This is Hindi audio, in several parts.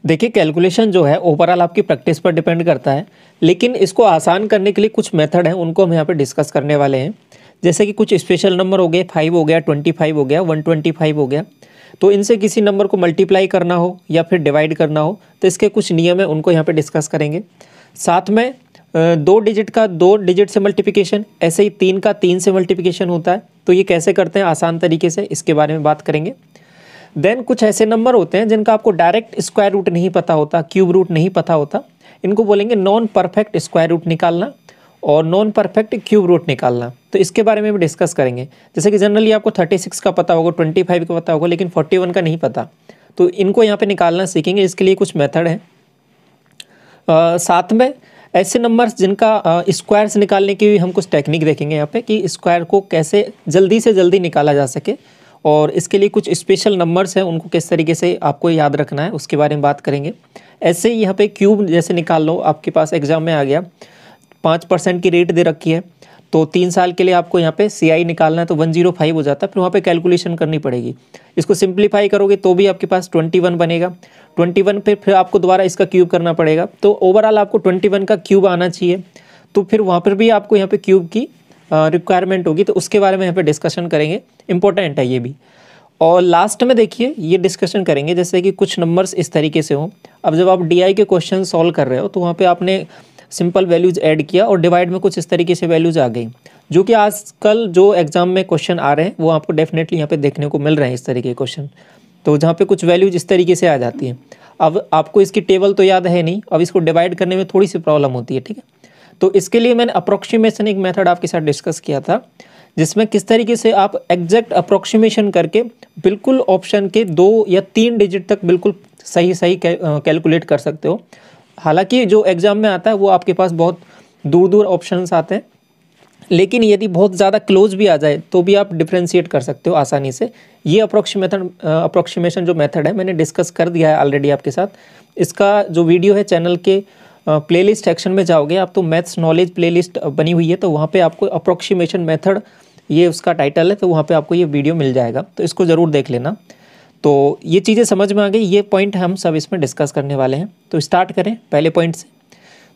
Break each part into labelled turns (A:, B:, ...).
A: देखिए कैलकुलेशन जो है ओवरऑल आपकी प्रैक्टिस पर डिपेंड करता है, लेकिन इसको आसान करने के लिए कुछ मेथड हैं उनको हम यहाँ पे डिस्कस करने वाले हैं। जैसे कि कुछ स्पेशल नंबर हो गए, 5 हो गया, 25 हो गया, 125 हो गया। तो इनसे किसी नंबर को मल्टीप्लाई करना हो या फिर डिवाइड करना हो तो इसके कुछ नियम है, उनको यहाँ पे डिस्कस करेंगे। साथ में 2 डिजिट का 2 डिजिट से मल्टीप्लिकेशन, ऐसे ही 3 का 3 से मल्टीप्लिकेशन होता है, तो ये कैसे करते हैं आसान तरीके से, इसके बारे में बात करेंगे। देन कुछ ऐसे नंबर होते हैं जिनका आपको डायरेक्ट स्क्वायर रूट नहीं पता होता, क्यूब रूट नहीं पता होता, इनको बोलेंगे नॉन परफेक्ट स्क्वायर रूट निकालना और नॉन परफेक्ट क्यूब रूट निकालना। तो इसके बारे में भी डिस्कस करेंगे। जैसे कि जनरली आपको 36 का पता होगा, 25 का पता होगा, लेकिन 41 का नहीं पता, तो इनको यहाँ पे निकालना सीखेंगे। इसके लिए कुछ मेथड है। साथ में ऐसे नंबर्स जिनका स्क्वायर्स निकालने की भी हम कुछ टेक्निक देखेंगे यहाँ पे, कि स्क्वायर को कैसे जल्दी से जल्दी निकाला जा सके, और इसके लिए कुछ स्पेशल नंबर्स हैं उनको किस तरीके से आपको याद रखना है उसके बारे में बात करेंगे। ऐसे ही यहाँ पे क्यूब जैसे निकाल लो, आपके पास एग्जाम में आ गया 5% की रेट दे रखी है, तो 3 साल के लिए आपको यहाँ पे CI निकालना है, तो 105 हो जाता है, फिर वहाँ पे कैलकुलेशन करनी पड़ेगी। इसको सिंप्लीफाई करोगे तो भी आपके पास 21 बनेगा, 21 पे फिर आपको दोबारा इसका क्यूब करना पड़ेगा, तो ओवरऑल आपको 21 का क्यूब आना चाहिए। तो फिर वहाँ पर भी आपको यहाँ पे क्यूब की रिक्वायरमेंट होगी, तो उसके बारे में यहाँ पे डिस्कशन करेंगे, इंपॉर्टेंट है ये भी। और लास्ट में देखिए ये डिस्कशन करेंगे जैसे कि कुछ नंबर्स इस तरीके से हों। अब जब आप DI के क्वेश्चन सॉल्व कर रहे हो तो वहाँ पे आपने सिंपल वैल्यूज़ ऐड किया और डिवाइड में कुछ इस तरीके से वैल्यूज़ आ गई, जो कि आजकल जो एग्जाम में क्वेश्चन आ रहे हैं वो आपको डेफिनेटली यहाँ पे देखने को मिल रहे हैं इस तरीके के क्वेश्चन। तो जहाँ पे कुछ वैल्यूज इस तरीके से आ जाती हैं। अब आपको इसकी टेबल तो याद है नहीं, अब इसको डिवाइड करने में थोड़ी सी प्रॉब्लम होती है, ठीक है। तो इसके लिए मैंने अप्रोक्सीमेशन एक मेथड आपके साथ डिस्कस किया था, जिसमें किस तरीके से आप एग्जैक्ट अप्रोक्सीमेशन करके बिल्कुल ऑप्शन के 2 या 3 डिजिट तक बिल्कुल सही कैलकुलेट कर सकते हो। हालांकि जो एग्जाम में आता है वो आपके पास बहुत दूर दूर ऑप्शंस आते हैं, लेकिन यदि बहुत ज़्यादा क्लोज भी आ जाए तो भी आप डिफ्रेंशिएट कर सकते हो आसानी से। ये अप्रोक्सीमेशन जो मेथड है मैंने डिस्कस कर दिया है ऑलरेडी आपके साथ। इसका जो वीडियो है चैनल के प्लेलिस्ट सेक्शन में जाओगे आप तो मैथ्स नॉलेज प्लेलिस्ट बनी हुई है, तो वहाँ पे आपको अप्रोक्सीमेशन मेथड ये उसका टाइटल है, तो वहाँ पे आपको ये वीडियो मिल जाएगा, तो इसको ज़रूर देख लेना। तो ये चीज़ें समझ में आ गई, ये पॉइंट हम सब इसमें डिस्कस करने वाले हैं। तो स्टार्ट करें पहले पॉइंट से।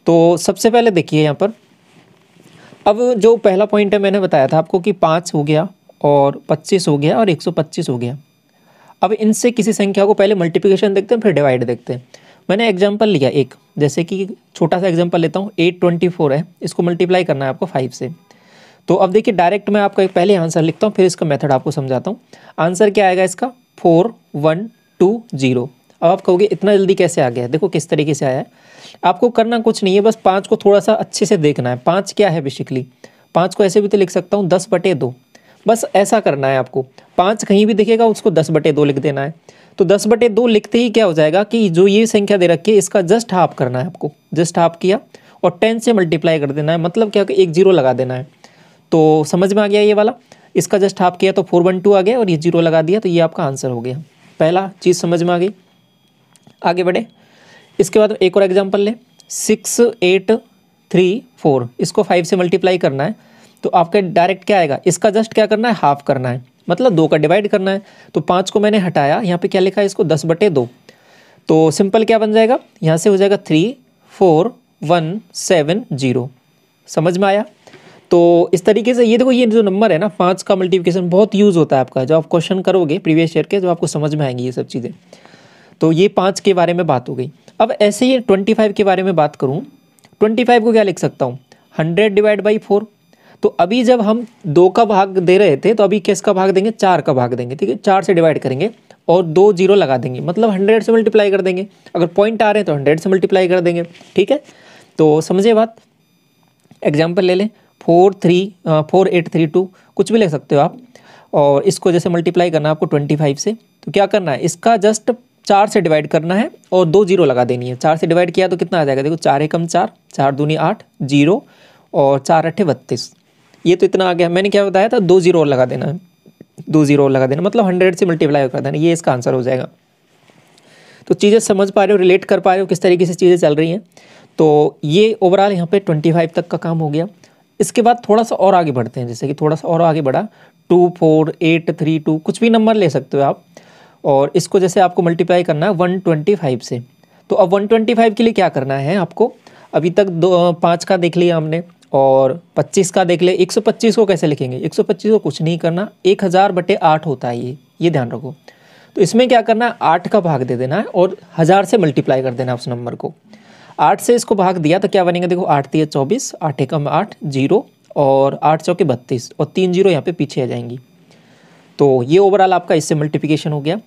A: तो सबसे पहले देखिए यहाँ पर, अब जो पहला पॉइंट है मैंने बताया था आपको कि 5 हो गया और 25 हो गया और 125 हो गया। अब इनसे किसी संख्या को पहले मल्टीप्लिकेशन देखते हैं फिर डिवाइड देखते हैं। मैंने एग्जांपल लिया एक, जैसे कि छोटा सा एग्जांपल लेता हूँ, 824 है, इसको मल्टीप्लाई करना है आपको 5 से। तो अब देखिए डायरेक्ट मैं आपका एक पहले आंसर लिखता हूँ, फिर इसका मेथड आपको समझाता हूँ। आंसर क्या आएगा इसका 4120। अब आप कहोगे इतना जल्दी कैसे आ गया, देखो किस तरीके से आया है। आपको करना कुछ नहीं है, बस 5 को थोड़ा सा अच्छे से देखना है। 5 क्या है बेसिकली, 5 को ऐसे भी तो लिख सकता हूँ 10/2, बस ऐसा करना है आपको। 5 कहीं भी दिखेगा उसको 10/2 लिख देना है। तो 10/2 लिखते ही क्या हो जाएगा कि जो ये संख्या दे रखी है इसका जस्ट हाफ करना है आपको, जस्ट हाफ किया और 10 से मल्टीप्लाई कर देना है, मतलब क्या कि एक 0 लगा देना है। तो समझ में आ गया ये वाला, इसका जस्ट हाफ किया तो 412 आ गया और ये 0 लगा दिया, तो ये आपका आंसर हो गया। पहला चीज़ समझ में आ गई, आगे बढ़े। इसके बाद एक और एग्जांपल लें, 6834, इसको 5 से मल्टीप्लाई करना है, तो आपका डायरेक्ट क्या आएगा, इसका जस्ट क्या करना है, हाफ करना है, मतलब 2 का डिवाइड करना है। तो 5 को मैंने हटाया, यहाँ पे क्या लिखा है इसको 10/2, तो सिंपल क्या बन जाएगा, यहाँ से हो जाएगा 34170। समझ में आया। तो इस तरीके से ये देखो, ये जो नंबर है ना 5 का मल्टीप्लिकेशन बहुत यूज़ होता है आपका, जब आप क्वेश्चन करोगे प्रीवियस ईयर के, जो आपको समझ में आएंगी ये सब चीज़ें। तो ये 5 के बारे में बात हो गई। अब ऐसे ही 25 के बारे में बात करूँ, 25 को क्या लिख सकता हूँ, 100/4। तो अभी जब हम 2 का भाग दे रहे थे, तो अभी किसका भाग देंगे, 4 का भाग देंगे, ठीक है। 4 से डिवाइड करेंगे और 2 0 लगा देंगे, मतलब 100 से मल्टीप्लाई कर देंगे। अगर पॉइंट आ रहे हैं तो 100 से मल्टीप्लाई कर देंगे, ठीक है। तो समझे बात। एग्जाम्पल ले लें, 4832, कुछ भी ले सकते हो आप, और इसको जैसे मल्टीप्लाई करना है आपको 25 से, तो क्या करना है, इसका जस्ट 4 से डिवाइड करना है और 2 0 लगा देनी है। 4 से डिवाइड किया तो कितना आ जाएगा, देखो 4 एकम 4, 4 दूनी 8, 0 और 4 8 32। ये तो इतना आ गया। मैंने क्या बताया था, 2 0 और लगा देना है, 2 0 और लगा देना, मतलब 100 से मल्टीप्लाई कर देना, ये इसका आंसर हो जाएगा। तो चीज़ें समझ पा रहे हो, रिलेट कर पा रहे हो किस तरीके से चीज़ें चल रही हैं। तो ये ओवरऑल यहाँ पे 25 तक का काम हो गया। इसके बाद थोड़ा सा और आगे बढ़ते हैं, जैसे कि थोड़ा सा और आगे बढ़ा, 24832, कुछ भी नंबर ले सकते हो आप, और इसको जैसे आपको मल्टीप्लाई करना है 125 से। तो अब 125 के लिए क्या करना है आपको, अभी तक 5 का देख लिया हमने और 25 का देख ले। 125 को कैसे लिखेंगे, 125 को कुछ नहीं करना, 1000/8 होता है ये ध्यान रखो। तो इसमें क्या करना है, 8 का भाग दे देना है और 1000 से मल्टीप्लाई कर देना है उस नंबर को। 8 से इसको भाग दिया तो क्या बनेगा, देखो 8 × 24, 8 × 8 0 और 8 × 4 = 32 और 3 0 यहाँ पे पीछे आ जाएंगी। तो ये ओवरऑल आपका इससे मल्टीप्लिकेशन हो गया।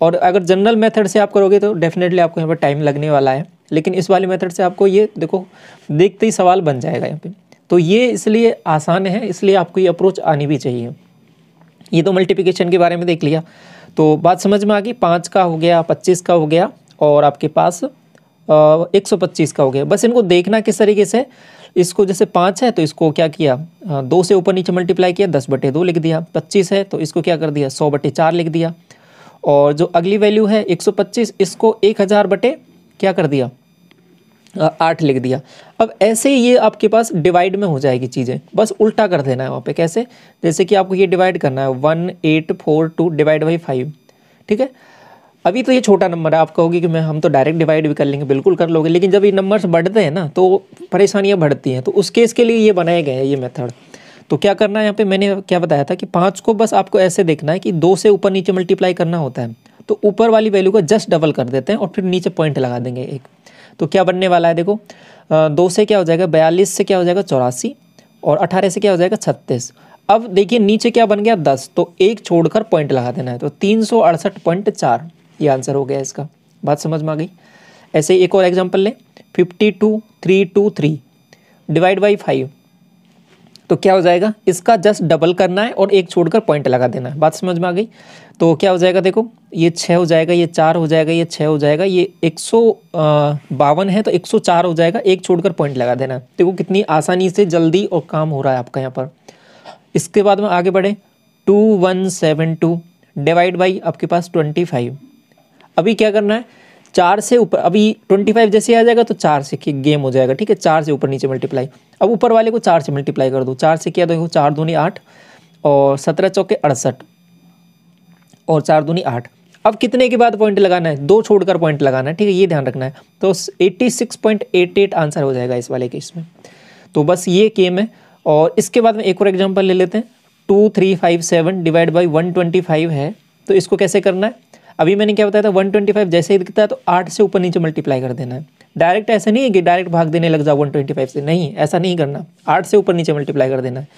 A: और अगर जनरल मेथड से आप करोगे तो डेफिनेटली आपको यहाँ पर टाइम लगने वाला है, लेकिन इस वाले मेथड से आपको ये देखो देखते ही सवाल बन जाएगा यहाँ पे। तो ये इसलिए आसान है, इसलिए आपको ये अप्रोच आनी भी चाहिए। ये तो मल्टीप्लिकेशन के बारे में देख लिया, तो बात समझ में आ गई। 5 का हो गया, 25 का हो गया और आपके पास 125 का हो गया। बस इनको देखना किस तरीके से, इसको जैसे 5 है तो इसको क्या किया, 2 से ऊपर नीचे मल्टीप्लाई किया, 10/2 लिख दिया। 25 है तो इसको क्या कर दिया, 100/4 लिख दिया। और जो अगली वैल्यू है 125, इसको 1000 बटे क्या कर दिया, 8 लिख दिया। अब ऐसे ही ये आपके पास डिवाइड में हो जाएगी चीज़ें, बस उल्टा कर देना है वहाँ पे। कैसे, जैसे कि आपको ये डिवाइड करना है 1842 डिवाइड बाई 5, ठीक है। अभी तो ये छोटा नंबर है, आप कहोगे कि हम तो डायरेक्ट डिवाइड भी कर लेंगे, बिल्कुल कर लोगे, लेकिन जब ये नंबर्स बढ़ते हैं ना तो परेशानियाँ बढ़ती हैं। तो उस केस के लिए ये बनाए गए हैं ये मेथड। तो क्या करना है यहाँ पे, मैंने क्या बताया था कि 5 को बस आपको ऐसे देखना है कि 2 से ऊपर नीचे मल्टीप्लाई करना होता है, तो ऊपर वाली वैल्यू को जस्ट डबल कर देते हैं और फिर नीचे पॉइंट लगा देंगे एक। तो क्या बनने वाला है, देखो 2 से क्या हो जाएगा 42, से क्या हो जाएगा 84 और 18 से क्या हो जाएगा 36। अब देखिए नीचे क्या बन गया 10, तो एक छोड़कर पॉइंट लगा देना है, तो 368.4 ये आंसर हो गया इसका। बात समझ में आ गई। ऐसे ही एक और एग्जांपल ले, 52323 डिवाइड बाई 5, तो क्या हो जाएगा, इसका जस्ट डबल करना है और एक छोड़कर पॉइंट लगा देना है। बात समझ में आ गई। तो क्या हो जाएगा, देखो ये 6 हो जाएगा, ये 4 हो जाएगा, ये 6 हो जाएगा, ये 152 है तो 104 हो जाएगा, एक छोड़कर पॉइंट लगा देना है। देखो कितनी आसानी से जल्दी और काम हो रहा है आपका यहाँ पर। इसके बाद में आगे बढ़े, 2172 डिवाइड बाई आपके पास 25। अभी क्या करना है, 4 से ऊपर, अभी 25 जैसे आ जाएगा तो 4 से गेम हो जाएगा, ठीक है। 4 से ऊपर नीचे मल्टीप्लाई, अब ऊपर वाले को 4 से मल्टीप्लाई कर दो। 4 से किया, देखो 4 दूनी 8 और 17 चौके 68 और 4 दूनी 8। अब कितने के बाद पॉइंट लगाना है, 2 छोड़कर पॉइंट लगाना है, ठीक है, ये ध्यान रखना है। तो 86.88 आंसर हो जाएगा इस वाले केस में। तो बस ये गेम है। और इसके बाद में एक और एग्जाम्पल ले लेते हैं, 2357 डिवाइड बाई 125 है। तो इसको कैसे करना है, अभी मैंने क्या बताया था, 125 जैसे ही दिखता है तो 8 से ऊपर नीचे मल्टीप्लाई कर देना है। डायरेक्ट ऐसा नहीं है कि डायरेक्ट भाग देने लग जाओ 125 से, नहीं, ऐसा नहीं करना। 8 से ऊपर नीचे मल्टीप्लाई कर देना है।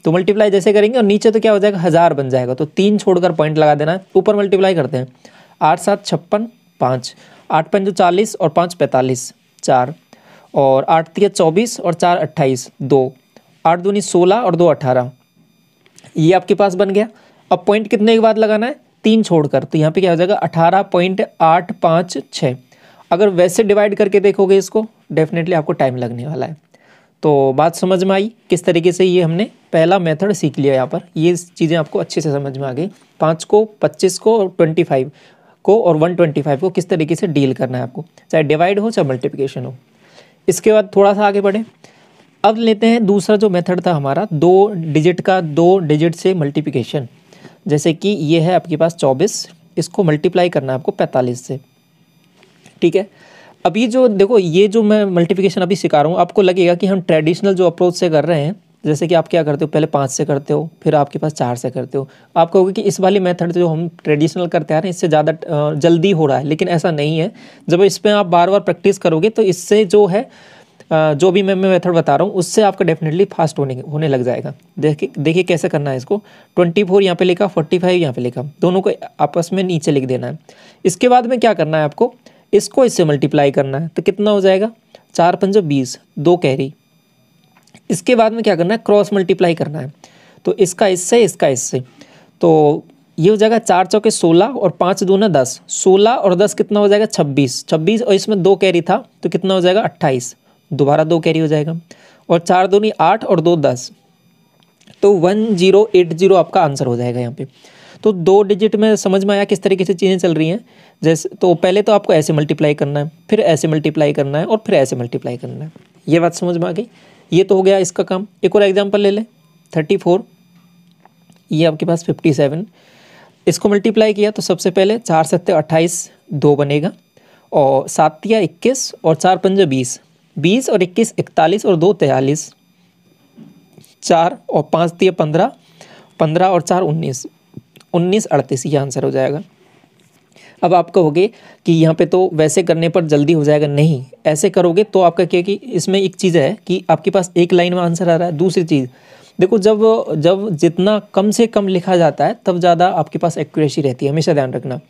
A: तो मल्टीप्लाई जैसे करेंगे और नीचे तो क्या हो जाएगा 1000 बन जाएगा, तो 3 छोड़कर पॉइंट लगा देना है। ऊपर मल्टीप्लाई करते हैं, 8 7 56 5, 8 5 40 और 5 45 4 और 8 3 24 और 4 28 2, 8 दूनी 16 और 2 18, ये आपके पास बन गया। अब पॉइंट कितने के बाद लगाना है, 3 छोड़कर, तो यहाँ पे क्या हो जाएगा 18.856। अगर वैसे डिवाइड करके देखोगे इसको, डेफिनेटली आपको टाइम लगने वाला है। तो बात समझ में आई किस तरीके से ये हमने पहला मेथड सीख लिया। यहाँ पर ये चीज़ें आपको अच्छे से समझ में आ गई। 5 को, 25 को, 25 को और 125 को किस तरीके से डील करना है आपको, चाहे डिवाइड हो चाहे मल्टीप्लिकेशन हो। इसके बाद थोड़ा सा आगे बढ़े, अब लेते हैं दूसरा जो मेथड था हमारा 2 डिजिट का, 2 डिजिट से मल्टीप्लिकेशन। जैसे कि ये है आपके पास 24, इसको मल्टीप्लाई करना है आपको 45 से, ठीक है। अभी जो देखो ये जो मैं मल्टीप्लिकेशन अभी सिखा रहा हूँ, आपको लगेगा कि हम ट्रेडिशनल जो अप्रोच से कर रहे हैं, जैसे कि आप क्या करते हो, पहले 5 से करते हो, फिर आपके पास 4 से करते हो। आप कहोगे कि इस वाली मेथड जो हम ट्रेडिशनल करते आ रहे हैं इससे ज़्यादा जल्दी हो रहा है, लेकिन ऐसा नहीं है। जब इस पर आप बार बार प्रैक्टिस करोगे तो इससे जो है जो भी मैं मेथड बता रहा हूँ उससे आपका डेफिनेटली फास्ट होने लग जाएगा। देखिए कैसे करना है इसको। 24 यहाँ पे लिखा, 45 यहाँ पे लिखा, दोनों को आपस में नीचे लिख देना है। इसके बाद में क्या करना है आपको, इसको इससे मल्टीप्लाई करना है, तो कितना हो जाएगा 4 5 20, 2 कैरी। इसके बाद में क्या करना है, क्रॉस मल्टीप्लाई करना है, तो इसका इससे, इसका इससे, तो ये हो जाएगा 4 चौके 16 और 5 दूना 10, 16 और 10 कितना हो जाएगा 26, 26 और इसमें 2 कैरी था तो कितना हो जाएगा 28, दोबारा 2 कैरी हो जाएगा, और 4 दूनी 8 और 2 10, तो 1080 आपका आंसर हो जाएगा यहाँ पे। तो 2 डिजिट में समझ में आया किस तरीके से चीज़ें चल रही हैं। जैसे तो पहले तो आपको ऐसे मल्टीप्लाई करना है, फिर ऐसे मल्टीप्लाई करना है और फिर ऐसे मल्टीप्लाई करना है। ये बात समझ में आ गई। ये तो हो गया इसका काम। एक और एग्जांपल ले लें, 34, ये आपके पास 57, इसको मल्टीप्लाई किया तो सबसे पहले 4 7 28 2 बनेगा, और 7 तिया 21 और 4 पंजे 20, 20 और 21 41 और 2 43, 4 और 5 तिया 15, 15 और 4 19, 19 38, ये आंसर हो जाएगा। अब आप कहोगे कि यहाँ पे तो वैसे करने पर जल्दी हो जाएगा, नहीं, ऐसे करोगे तो आपका क्या कि इसमें एक चीज़ है कि आपके पास एक लाइन में आंसर आ रहा है। दूसरी चीज़ देखो, जब जब जितना कम से कम लिखा जाता है तब ज़्यादा आपके पास एक्यूरेसी रहती है, हमेशा ध्यान रखना।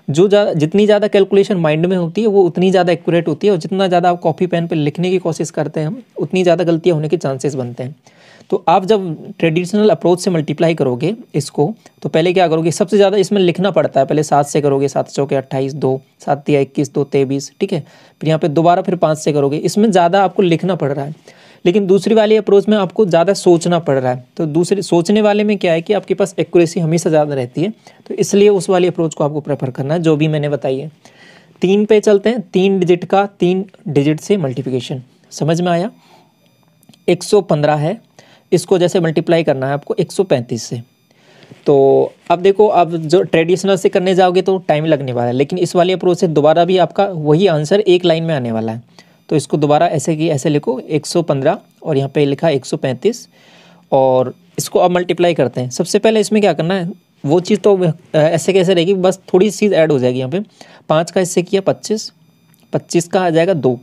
A: जितनी ज़्यादा कैलकुलेशन माइंड में होती है वो उतनी ज़्यादा एक्यूरेट होती है, और जितना ज़्यादा आप कॉपी पेन पर लिखने की कोशिश करते हैं हम, उतनी ज़्यादा गलतियाँ होने के चांसेस बनते हैं। तो आप जब ट्रेडिशनल अप्रोच से मल्टीप्लाई करोगे इसको, तो पहले क्या करोगे, सबसे ज़्यादा इसमें लिखना पड़ता है। पहले 7 से करोगे, 7 चौके 28, 2 7 तिया 21, 2 23, ठीक है। फिर यहाँ पे दोबारा फिर 5 से करोगे, इसमें ज़्यादा आपको लिखना पड़ रहा है। लेकिन दूसरी वाली अप्रोच में आपको ज़्यादा सोचना पड़ रहा है। तो दूसरे सोचने वाले में क्या है कि आपके पास एक्यूरेसी हमेशा ज़्यादा रहती है, तो इसलिए उस वाली अप्रोच को आपको प्रेफर करना है जो भी मैंने बताई है। 3 पे चलते हैं, 3 डिजिट का 3 डिजिट से मल्टीप्लिकेशन, समझ में आया। 115 है, इसको जैसे मल्टीप्लाई करना है आपको 135 से। तो अब देखो, अब जो ट्रेडिशनल से करने जाओगे तो टाइम लगने वाला है, लेकिन इस वाली अप्रोच से दोबारा भी आपका वही आंसर एक लाइन में आने वाला है। तो इसको दोबारा ऐसे की ऐसे लिखो 115 और यहाँ पे लिखा 135, और इसको अब मल्टीप्लाई करते हैं। सबसे पहले इसमें क्या करना है, वो चीज़ तो ऐसे कैसे रहेगी, बस थोड़ी सी चीज़ ऐड हो जाएगी। यहाँ पे 5 का इससे किया 25, 25 का आ जाएगा 2,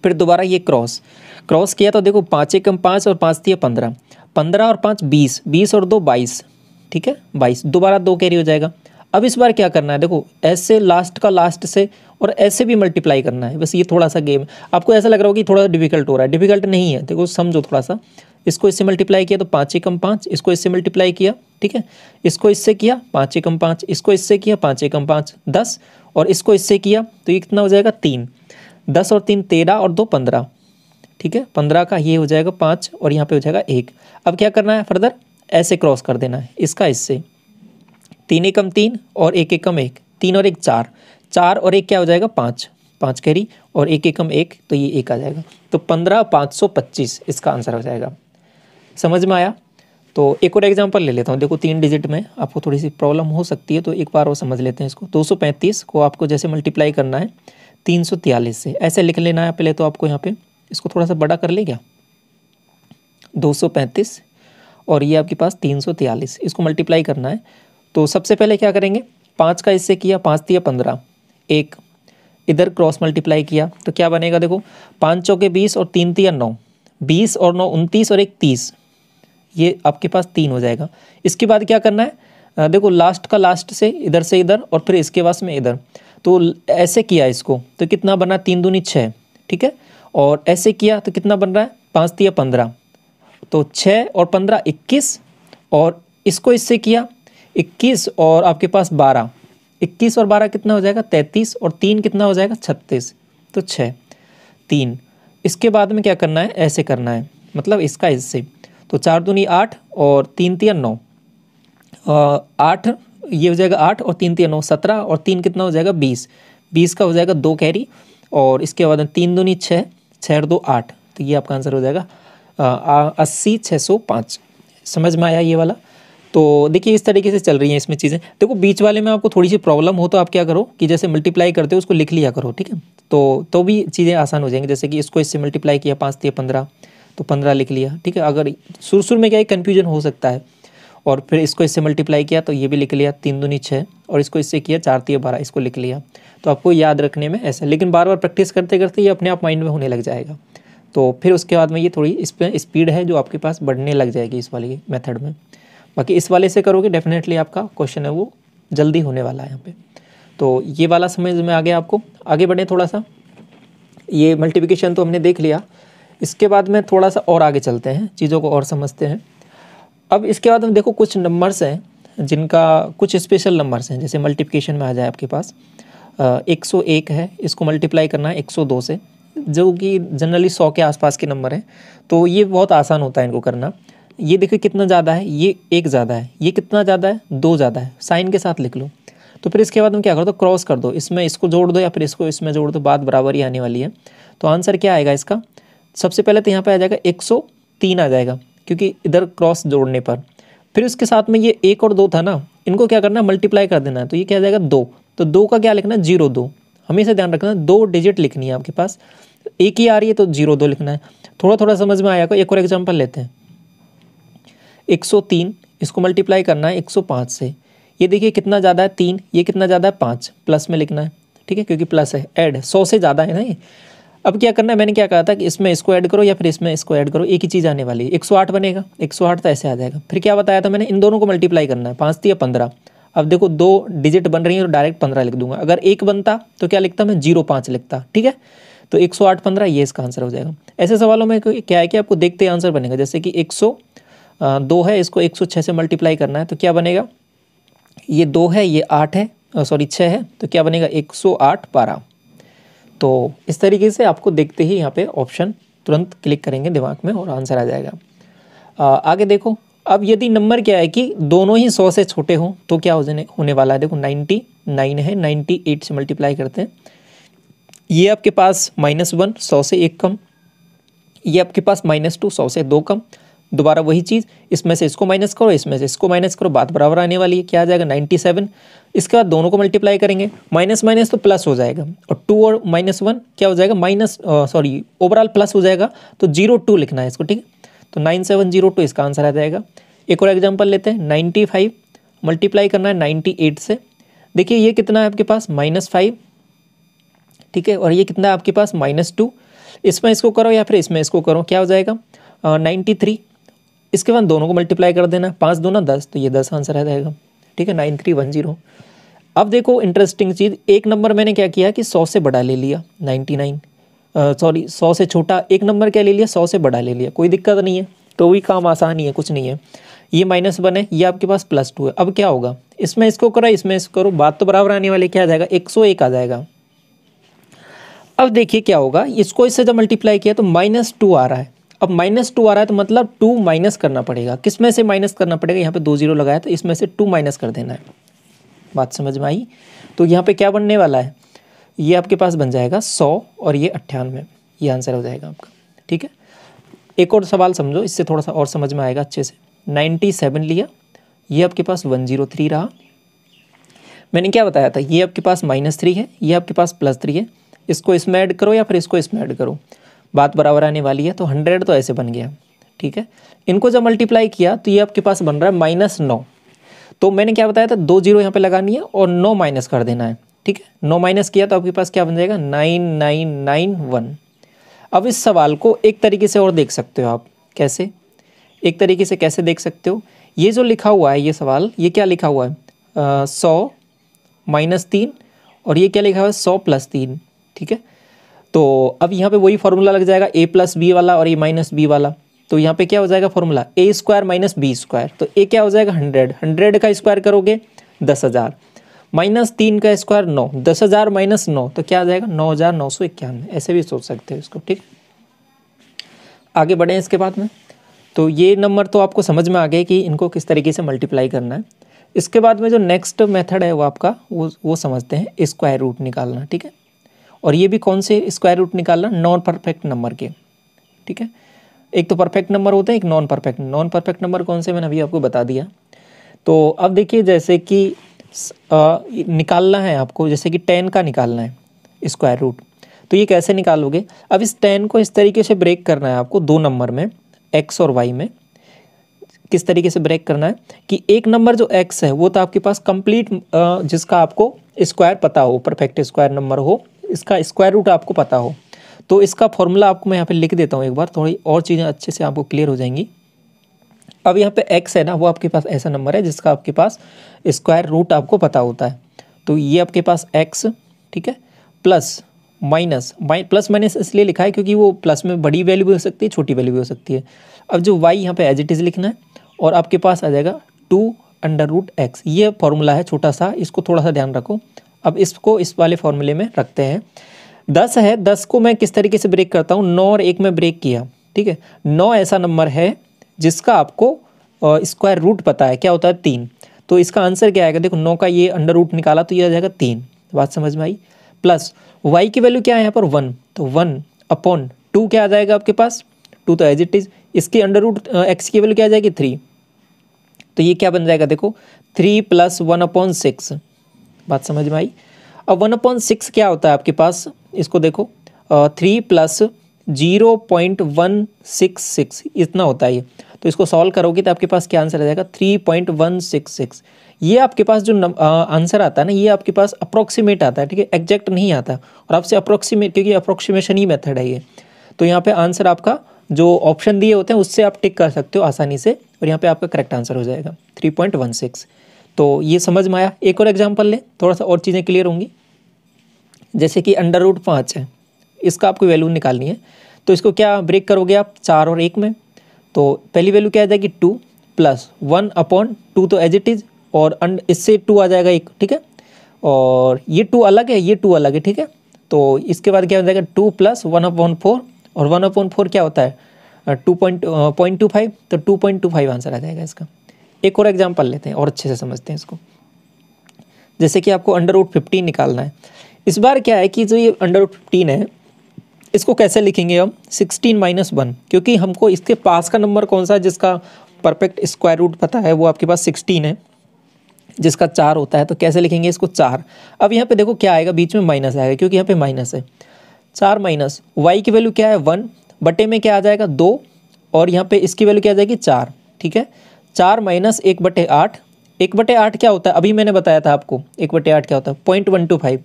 A: फिर दोबारा ये क्रॉस किया तो देखो 5 एकम 5 और 5 तिया 15, 15 और 5 20, 20 और 2 22, ठीक है 22, दोबारा 2 कैरी हो जाएगा। अब इस बार क्या करना है, देखो ऐसे लास्ट का लास्ट से और ऐसे भी मल्टीप्लाई करना है। बस ये थोड़ा सा गेम, आपको ऐसा लग रहा होगा कि थोड़ा डिफिकल्ट हो रहा है, डिफिकल्ट नहीं है। देखो समझो थोड़ा सा, इसको इससे मल्टीप्लाई किया तो 5 एकम 5, इसको इससे मल्टीप्लाई किया, ठीक है, इसको इससे किया 5 एकम 5, इसको इससे किया 5 एकम 5 10, और इसको इससे किया तो ये कितना हो जाएगा 3, 10 और 3 13 और 2 15, ठीक है, 15 का ये हो जाएगा 5 और यहाँ पे हो जाएगा 1। अब क्या करना है, फर्दर ऐसे क्रॉस कर देना है इसका इससे, 3 एकम 3 और 1 एकम 1, 3 और 1 4, 4 और 1 क्या हो जाएगा 5, 5 कैरी और 1 एकम 1, तो ये 1 आ जाएगा। तो 15 525 इसका आंसर हो जाएगा। समझ में आया। तो एक और एग्जांपल ले लेता हूँ। देखो 3 डिजिट में आपको थोड़ी सी प्रॉब्लम हो सकती है, तो एक बार और समझ लेते हैं इसको। 235 को आपको जैसे मल्टीप्लाई करना है 343 से, ऐसे लिख लेना है पहले तो आपको। यहाँ पे इसको थोड़ा सा बड़ा कर ले क्या, 235 और ये आपके पास 343, इसको मल्टीप्लाई करना है। तो सबसे पहले क्या करेंगे, 5 का इससे किया 5 तिया 15, 1 इधर क्रॉस मल्टीप्लाई किया तो क्या बनेगा, देखो 5 चौके 20 और 3 तिया 9, 20 और 9 29 और 1 30, ये आपके पास 3 हो जाएगा। इसके बाद क्या करना है, देखो लास्ट का लास्ट से इधर और फिर इसके पास में इधर, तो ऐसे किया इसको तो कितना बना, 3 दूनी 6, ठीक है, और ऐसे किया तो कितना बन रहा है 5 तिया 15, तो 6 और 15 21, और इसको इससे किया 21 और आपके पास 12, 21 और 12 कितना हो जाएगा 33, और 3 कितना हो जाएगा 36, तो 6 3। इसके बाद में क्या करना है, ऐसे करना है, मतलब इसका इससे, तो 4 दूनी 8 और 3 तिया 9, 8 ये हो जाएगा 8 और 3 तिया 9 17, और 3 कितना हो जाएगा 20, 20 का हो जाएगा 2 कैरी, और इसके बाद 3 दूनी 6, 6 और 2 8, तो ये आपका आंसर हो जाएगा 80 605। समझ में आया ये वाला। तो देखिए इस तरीके से चल रही हैं इसमें चीज़ें। देखो बीच वाले में आपको थोड़ी सी प्रॉब्लम हो तो आप क्या करो कि जैसे मल्टीप्लाई करते हो उसको लिख लिया करो, ठीक है, तो भी चीज़ें आसान हो जाएंगी। जैसे कि इसको इससे मल्टीप्लाई किया 5 तिया 15, तो 15 लिख लिया, ठीक है। अगर शुरू में क्या है कन्फ्यूजन हो सकता है, और फिर इसको इससे मल्टीप्लाई किया तो ये भी लिख लिया 3 दूनी 6, और इसको इससे किया 4 तिया 12, इसको लिख लिया। तो आपको याद रखने में ऐसा, लेकिन बार बार प्रैक्टिस करते करते ये अपने आप माइंड में होने लग जाएगा। तो फिर उसके बाद में ये थोड़ी इस पर स्पीड है जो आपके पास बढ़ने लग जाएगी इस वाली मेथड में। बाकी इस वाले से करोगे डेफिनेटली आपका क्वेश्चन है वो जल्दी होने वाला है यहाँ पे। तो ये वाला समझ में आ गया आपको। आगे बढ़े थोड़ा सा, ये मल्टीप्लिकेशन तो हमने देख लिया, इसके बाद में थोड़ा सा और आगे चलते हैं, चीज़ों को और समझते हैं। अब इसके बाद हम देखो कुछ नंबर्स हैं जिनका कुछ स्पेशल नंबर्स हैं, जैसे मल्टीप्लिकेशन में आ जाए आपके पास 101 है, इसको मल्टीप्लाई करना है 102 से, जो कि जनरली 100 के आसपास के नंबर हैं। तो ये बहुत आसान होता है इनको करना। ये देखिए कितना ज़्यादा है, ये 1 ज़्यादा है, ये कितना ज़्यादा है 2 ज़्यादा है, साइन के साथ लिख लो। तो फिर इसके बाद हम क्या कर दो, क्रॉस कर दो, इसमें इसको जोड़ दो या फिर इसको इसमें जोड़ दो, बात बराबर ही आने वाली है। तो आंसर क्या आएगा इसका, सबसे पहले तो यहाँ पे आ जाएगा 103 आ जाएगा, क्योंकि इधर क्रॉस जोड़ने पर। फिर उसके साथ में ये 1 और 2 था ना, इनको क्या करना है मल्टीप्लाई कर देना है, तो ये क्या आ जाएगा 2, तो 2 का क्या लिखना है 02, हमेशा ध्यान रखना 2 डिजिट लिखनी है आपके पास, एक ही आ रही है तो 0 2 लिखना है। थोड़ा थोड़ा समझ में आया को एक और एग्जांपल लेते हैं। 103 इसको मल्टीप्लाई करना है 105 से। ये देखिए कितना ज़्यादा है 3, ये कितना ज़्यादा है 5, प्लस में लिखना है, ठीक है, क्योंकि प्लस है, ऐड है, 100 से ज़्यादा है ना ये। अब क्या करना है, मैंने क्या कहा था कि इसमें इसको ऐड करो या फिर इसमें इसको ऐड करो, एक ही चीज़ आने वाली है, 108 बनेगा, 108 तो ऐसे आ जाएगा। फिर क्या बताया था मैंने, इन दोनों को मल्टीप्लाई करना है, 5 या 15। अब देखो 2 डिजिट बन रही है तो डायरेक्ट 15 लिख दूंगा, अगर एक बनता तो क्या लिखता मैं 05 लिखता, ठीक है। तो 108 15 ये इसका आंसर हो जाएगा। ऐसे सवालों में क्या है कि आपको देखते ही आंसर बनेगा, जैसे कि 102 है, इसको 106 से मल्टीप्लाई करना है तो क्या बनेगा, ये 2 है, ये 8 है, सॉरी 6 है, तो क्या बनेगा 108 12। तो इस तरीके से आपको देखते ही यहाँ पे ऑप्शन तुरंत क्लिक करेंगे दिमाग में और आंसर आ जाएगा। आगे देखो, अब यदि नंबर क्या है कि दोनों ही 100 से छोटे हों तो क्या होने वाला है, देखो 99 है, 98 से मल्टीप्लाई करते हैं, ये आपके पास -1 100 से 1 कम, ये आपके पास -2 100 से 2 कम, दोबारा वही चीज़, इसमें से इसको माइनस करो, इसमें से इसको माइनस करो, बात बराबर आने वाली है, क्या आ जाएगा 97। इसके बाद दोनों को मल्टीप्लाई करेंगे, माइनस माइनस तो प्लस हो जाएगा, और 2 और -1 क्या हो जाएगा ओवरऑल प्लस हो जाएगा, तो 02 लिखना है इसको, ठीक है। तो 9702 इसका आंसर आ जाएगा। एक और एग्जाम्पल लेते हैं, 95 मल्टीप्लाई करना है 98 से, देखिए ये कितना है आपके पास -5, ठीक है, और ये कितना है आपके पास -2, इसमें इसको करो या फिर इसमें इसको करो, क्या हो जाएगा 93। इसके बाद दोनों को मल्टीप्लाई कर देना, 5 दूना 10, तो ये 10 आंसर आ जाएगा, ठीक है, 9310। अब देखो इंटरेस्टिंग चीज़, एक नंबर मैंने क्या किया कि 100 से बड़ा ले लिया, 100 से छोटा एक नंबर क्या ले लिया, 100 से बड़ा ले लिया, कोई दिक्कत नहीं है, तो भी काम आसान ही है, कुछ नहीं है। ये -1 है, ये आपके पास +2 है। अब क्या होगा, इसमें इसको करो, इसमें इसको करो, बात तो बराबर आने वाली, क्या आ जाएगा 101 आ जाएगा। अब देखिए क्या होगा, इसको इससे जब मल्टीप्लाई किया तो -2 आ रहा है, अब -2 आ रहा है तो मतलब 2 माइनस करना पड़ेगा, किस में से माइनस करना पड़ेगा, यहाँ पे 2 0 लगाया तो इसमें से 2 माइनस कर देना है। बात समझ में आई। तो यहाँ पे क्या बनने वाला है, ये आपके पास बन जाएगा 100 और ये 98, ये आंसर हो जाएगा आपका, ठीक है। एक और सवाल समझो, इससे थोड़ा सा और समझ में आएगा अच्छे से। 97 लिया, ये आपके पास 103 रहा, मैंने क्या बताया था, ये आपके पास -3 है, ये आपके पास +3 है, इसको इसमें ऐड करो या फिर इसको इसमें ऐड करो, बात बराबर आने वाली है। तो 100 तो ऐसे बन गया, ठीक है। इनको जब मल्टीप्लाई किया तो ये आपके पास बन रहा है -9, तो मैंने क्या बताया था 2 0 यहाँ पे लगानी है और 9 माइनस कर देना है, ठीक है। 9 माइनस किया तो आपके पास क्या बन जाएगा 9991। अब इस सवाल को एक तरीके से और देख सकते हो आप, कैसे, एक तरीके से कैसे देख सकते हो, ये जो लिखा हुआ है ये सवाल, ये क्या लिखा हुआ है 100 -3, और ये क्या लिखा हुआ है 100 + 3, ठीक है। तो अब यहाँ पे वही फार्मूला लग जाएगा a + b वाला और a - b वाला, तो यहाँ पे क्या हो जाएगा फार्मूला a² - b², तो a क्या हो जाएगा 100, 100 का स्क्वायर करोगे 10,000, -3 का स्क्वायर 9, 10,000 - 9 तो क्या आ जाएगा 9,991, ऐसे भी सोच सकते हो इसको, ठीक। आगे बढ़े इसके बाद में, तो ये नंबर तो आपको समझ में आ गए कि इनको किस तरीके से मल्टीप्लाई करना है। इसके बाद में जो नेक्स्ट मेथड है वो आपका वो समझते हैं स्क्वायर रूट निकालना, ठीक है। और ये भी कौन से स्क्वायर रूट निकालना, नॉन परफेक्ट नंबर के, ठीक है। एक तो परफेक्ट नंबर होते हैं, एक नॉन परफेक्ट नंबर कौन से मैंने अभी आपको बता दिया। तो अब देखिए जैसे कि निकालना है आपको, जैसे कि 10 का निकालना है स्क्वायर रूट, तो ये कैसे निकालोगे। अब इस 10 को इस तरीके से ब्रेक करना है आपको 2 नंबर में, x और y में। किस तरीके से ब्रेक करना है कि एक नंबर जो x है वो तो आपके पास कंप्लीट, जिसका आपको स्क्वायर पता हो, परफेक्ट स्क्वायर नंबर हो, इसका स्क्वायर रूट आपको पता हो, तो इसका फॉर्मूला आपको मैं यहाँ पे लिख देता हूँ एक बार, थोड़ी और चीज़ें अच्छे से आपको क्लियर हो जाएंगी। अब यहाँ पे x है ना, वो आपके पास ऐसा नंबर है जिसका आपके पास स्क्वायर रूट आपको पता होता है, तो ये आपके पास x, ठीक है, प्लस माइनस इसलिए लिखा है क्योंकि वो प्लस में बड़ी वैल्यू भी हो सकती है, छोटी वैल्यू भी हो सकती है। अब जो y यहाँ पे एज इट इज़ लिखना है, और आपके पास आ जाएगा 2√x, ये फॉर्मूला है छोटा सा, इसको थोड़ा सा ध्यान रखो। अब इसको इस वाले फॉर्मूले में रखते हैं। 10 है, 10 को मैं किस तरीके से ब्रेक करता हूँ, 9 और 1 में ब्रेक किया, ठीक है। 9 ऐसा नंबर है जिसका आपको स्क्वायर रूट पता है, क्या होता है 3, तो इसका आंसर क्या आएगा, देखो 9 का ये अंडर रूट निकाला तो ये आ जाएगा 3, बात समझ में आई। प्लस y की वैल्यू क्या है यहाँ पर 1, तो 1/2 क्या आ जाएगा आपके पास 2, तो एज इट इज़, इसकी अंडर रूट x की वैल्यू क्या आ जाएगी 3, तो ये क्या बन जाएगा देखो 3 + 1/6, बात समझ में आई। अब 1/6 क्या होता है आपके पास, इसको देखो 3 प्लस 0.166 इतना होता है ये। तो इसको सॉल्व करोगे तो आपके पास क्या आंसर आ जाएगा 3.166। ये आपके पास जो आंसर आता है ना, ये आपके पास अप्रोक्सीमेट आता है, ठीक है, एग्जैक्ट नहीं आता। और आपसे अप्रोक्सीमेट, क्योंकि अप्रोक्सीमेशन ही मेथड है ये, तो यहाँ पे आंसर आपका जो ऑप्शन दिए होते हैं उससे आप टिक कर सकते हो आसानी से, और यहाँ पे आपका करेक्ट आंसर हो जाएगा 3.16। तो ये समझ में आया। एक और एग्जाम्पल लें, थोड़ा सा और चीज़ें क्लियर होंगी। जैसे कि √5 है, इसका आपको वैल्यू निकालनी है। तो इसको क्या ब्रेक करोगे आप 4 और 1 में। तो पहली वैल्यू क्या आ जाएगी 2 प्लस 1/2 तो एज इट इज़, और इससे 2 आ जाएगा 1, ठीक है। और ये 2 अलग है, ये 2 अलग है, ठीक है। तो इसके बाद क्या हो जाएगा 2 प्लस 1/4, और 1/4 क्या होता है 2.25, तो 2.25 आंसर आ जाएगा इसका। एक और एग्जांपल लेते हैं और अच्छे से समझते हैं इसको। जैसे कि आपको √15 निकालना है। इस बार क्या है कि जो ये √15 है, इसको कैसे लिखेंगे हम 16 - 1, क्योंकि हमको इसके पास का नंबर कौन सा है जिसका परफेक्ट स्क्वायर रूट पता है, वो आपके पास 16 है, जिसका 4 होता है। तो कैसे लिखेंगे इसको 4। अब यहाँ पे देखो क्या आएगा, बीच में माइनस आएगा, क्योंकि यहाँ पे माइनस है। 4 माइनस y की वैल्यू क्या है 1 बटे में क्या आ जाएगा 2, और यहाँ पे इसकी वैल्यू क्या आ जाएगी 4, ठीक है। 4 माइनस 1/8, 1/8 क्या होता है, अभी मैंने बताया था आपको 1/8 क्या होता है 0.125,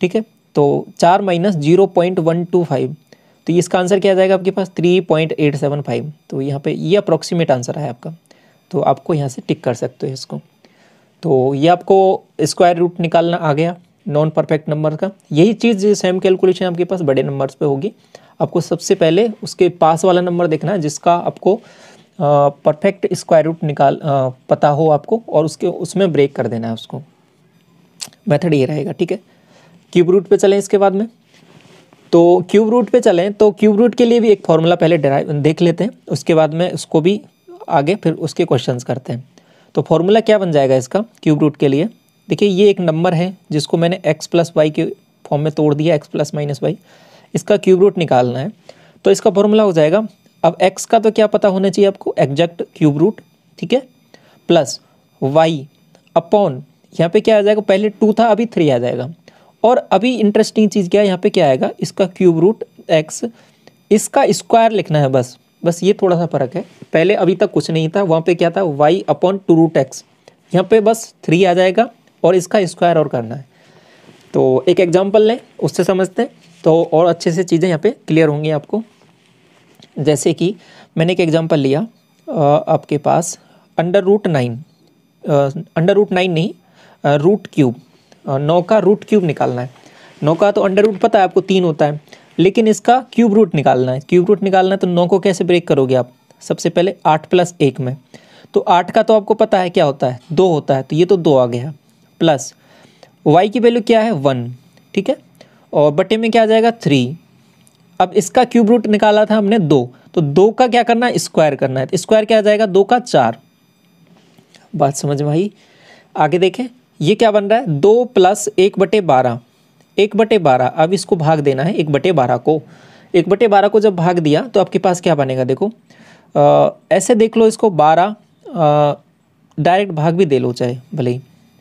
A: ठीक है। तो 4 माइनस 0.125, तो इसका आंसर क्या आ जाएगा आपके पास 3.875। तो यहाँ पे ये अप्रॉक्सीमेट आंसर है आपका, तो आपको यहाँ से टिक कर सकते हो इसको। तो ये आपको स्क्वायर रूट निकालना आ गया नॉन परफेक्ट नंबर का। यही चीज़ सेम कैलकुलेशन आपके पास बड़े नंबर्स पे होगी। आपको सबसे पहले उसके पास वाला नंबर देखना है जिसका आपको परफेक्ट स्क्वायर रूट पता हो आपको, और उसमें ब्रेक कर देना है उसको। मेथड ये रहेगा, ठीक है। क्यूब रूट पे चलें इसके बाद में। तो क्यूब रूट पे चलें तो क्यूब रूट के लिए भी एक फॉर्मूला पहले देख लेते हैं, उसके बाद में उसको भी आगे फिर उसके क्वेश्चंस करते हैं। तो फॉर्मूला क्या बन जाएगा इसका क्यूब रूट के लिए। देखिए ये एक नंबर है जिसको मैंने x + y के फॉर्म में तोड़ दिया, x + -y। इसका क्यूब रूट निकालना है, तो इसका फॉर्मूला हो जाएगा। अब x का तो क्या पता होना चाहिए आपको, एग्जैक्ट क्यूब रूट, ठीक है, प्लस y अपॉन यहाँ पे क्या आ जाएगा, पहले 2 था अभी 3 आ जाएगा। और अभी इंटरेस्टिंग चीज़ क्या है, यहाँ पे क्या आएगा, इसका क्यूब रूट x, इसका स्क्वायर लिखना है बस ये थोड़ा सा फर्क है। पहले अभी तक कुछ नहीं था, वहाँ पे क्या था y/2√x, यहाँ पे बस 3 आ जाएगा और इसका स्क्वायर और करना है। तो एक एग्जांपल लें, उससे समझते हैं तो और अच्छे से चीज़ें यहाँ पे क्लियर होंगी आपको। जैसे कि मैंने एक एग्जांपल लिया आपके पास √9, √9 नहीं, रूट क्यूब, 9 का रूट क्यूब निकालना है। 9 का तो अंडर रूट पता है आपको 3 होता है, लेकिन इसका क्यूब रूट निकालना है। क्यूब रूट निकालना है तो 9 को कैसे ब्रेक करोगे आप, सबसे पहले 8 + 1 में। तो 8 का तो आपको पता है क्या होता है 2 होता है, तो ये तो 2 आ गया, प्लस y की वैल्यू क्या है 1, ठीक है, और बटे में क्या आ जाएगा 3। अब इसका क्यूब रूट निकाला था हमने 2, तो 2 का क्या करना है स्क्वायर करना है। तो स्क्वायर क्या आ जाएगा 2 का 4। बात समझ में आई। आगे देखें ये क्या बन रहा है 2 + 1/12, 1/12। अब इसको भाग देना है 1/12 को। 1/12 को जब भाग दिया तो आपके पास क्या बनेगा, देखो ऐसे देख लो इसको 12, डायरेक्ट भाग भी दे लो चाहे भले ही,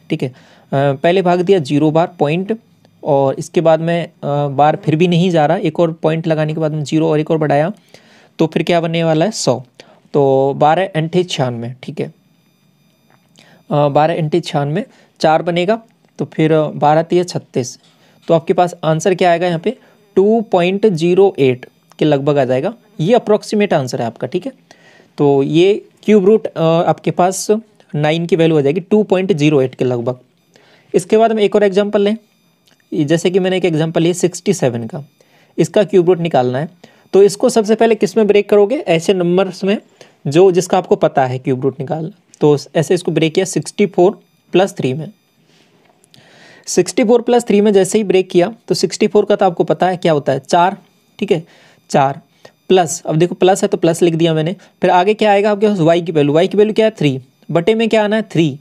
A: ठीक है। पहले भाग दिया 0 बार पॉइंट, और इसके बाद में बार फिर भी नहीं जा रहा, एक और पॉइंट लगाने के बाद में 0 और एक और बढ़ाया, तो फिर क्या बनने वाला है 100। तो 12 × 96, ठीक है, 12 × 96 4 बनेगा, तो फिर 12 × 3 = 36। तो आपके पास आंसर क्या आएगा यहाँ पे 2.08 के लगभग आ जाएगा। ये अप्रॉक्सीमेट आंसर है आपका, ठीक है। तो ये क्यूब रूट आपके पास 9 की वैल्यू हो जाएगी 2.08 के लगभग। इसके बाद हम एक और एग्जांपल लें, जैसे कि मैंने एक एग्जांपल लिया 67 का, इसका क्यूब रूट निकालना है। तो इसको सबसे पहले किस में ब्रेक करोगे, ऐसे नंबर्स में जो जिसका आपको पता है क्यूब रूट निकालना। तो ऐसे इसको ब्रेक किया 64 + 3 में। 64 + 3 में जैसे ही ब्रेक किया तो 64 का तो आपको पता है क्या होता है 4, ठीक है, 4 प्लस, अब देखो प्लस है तो प्लस लिख दिया मैंने। फिर आगे क्या आएगा आपके पास y की वैल्यू क्या है 3, बटे में क्या आना है 3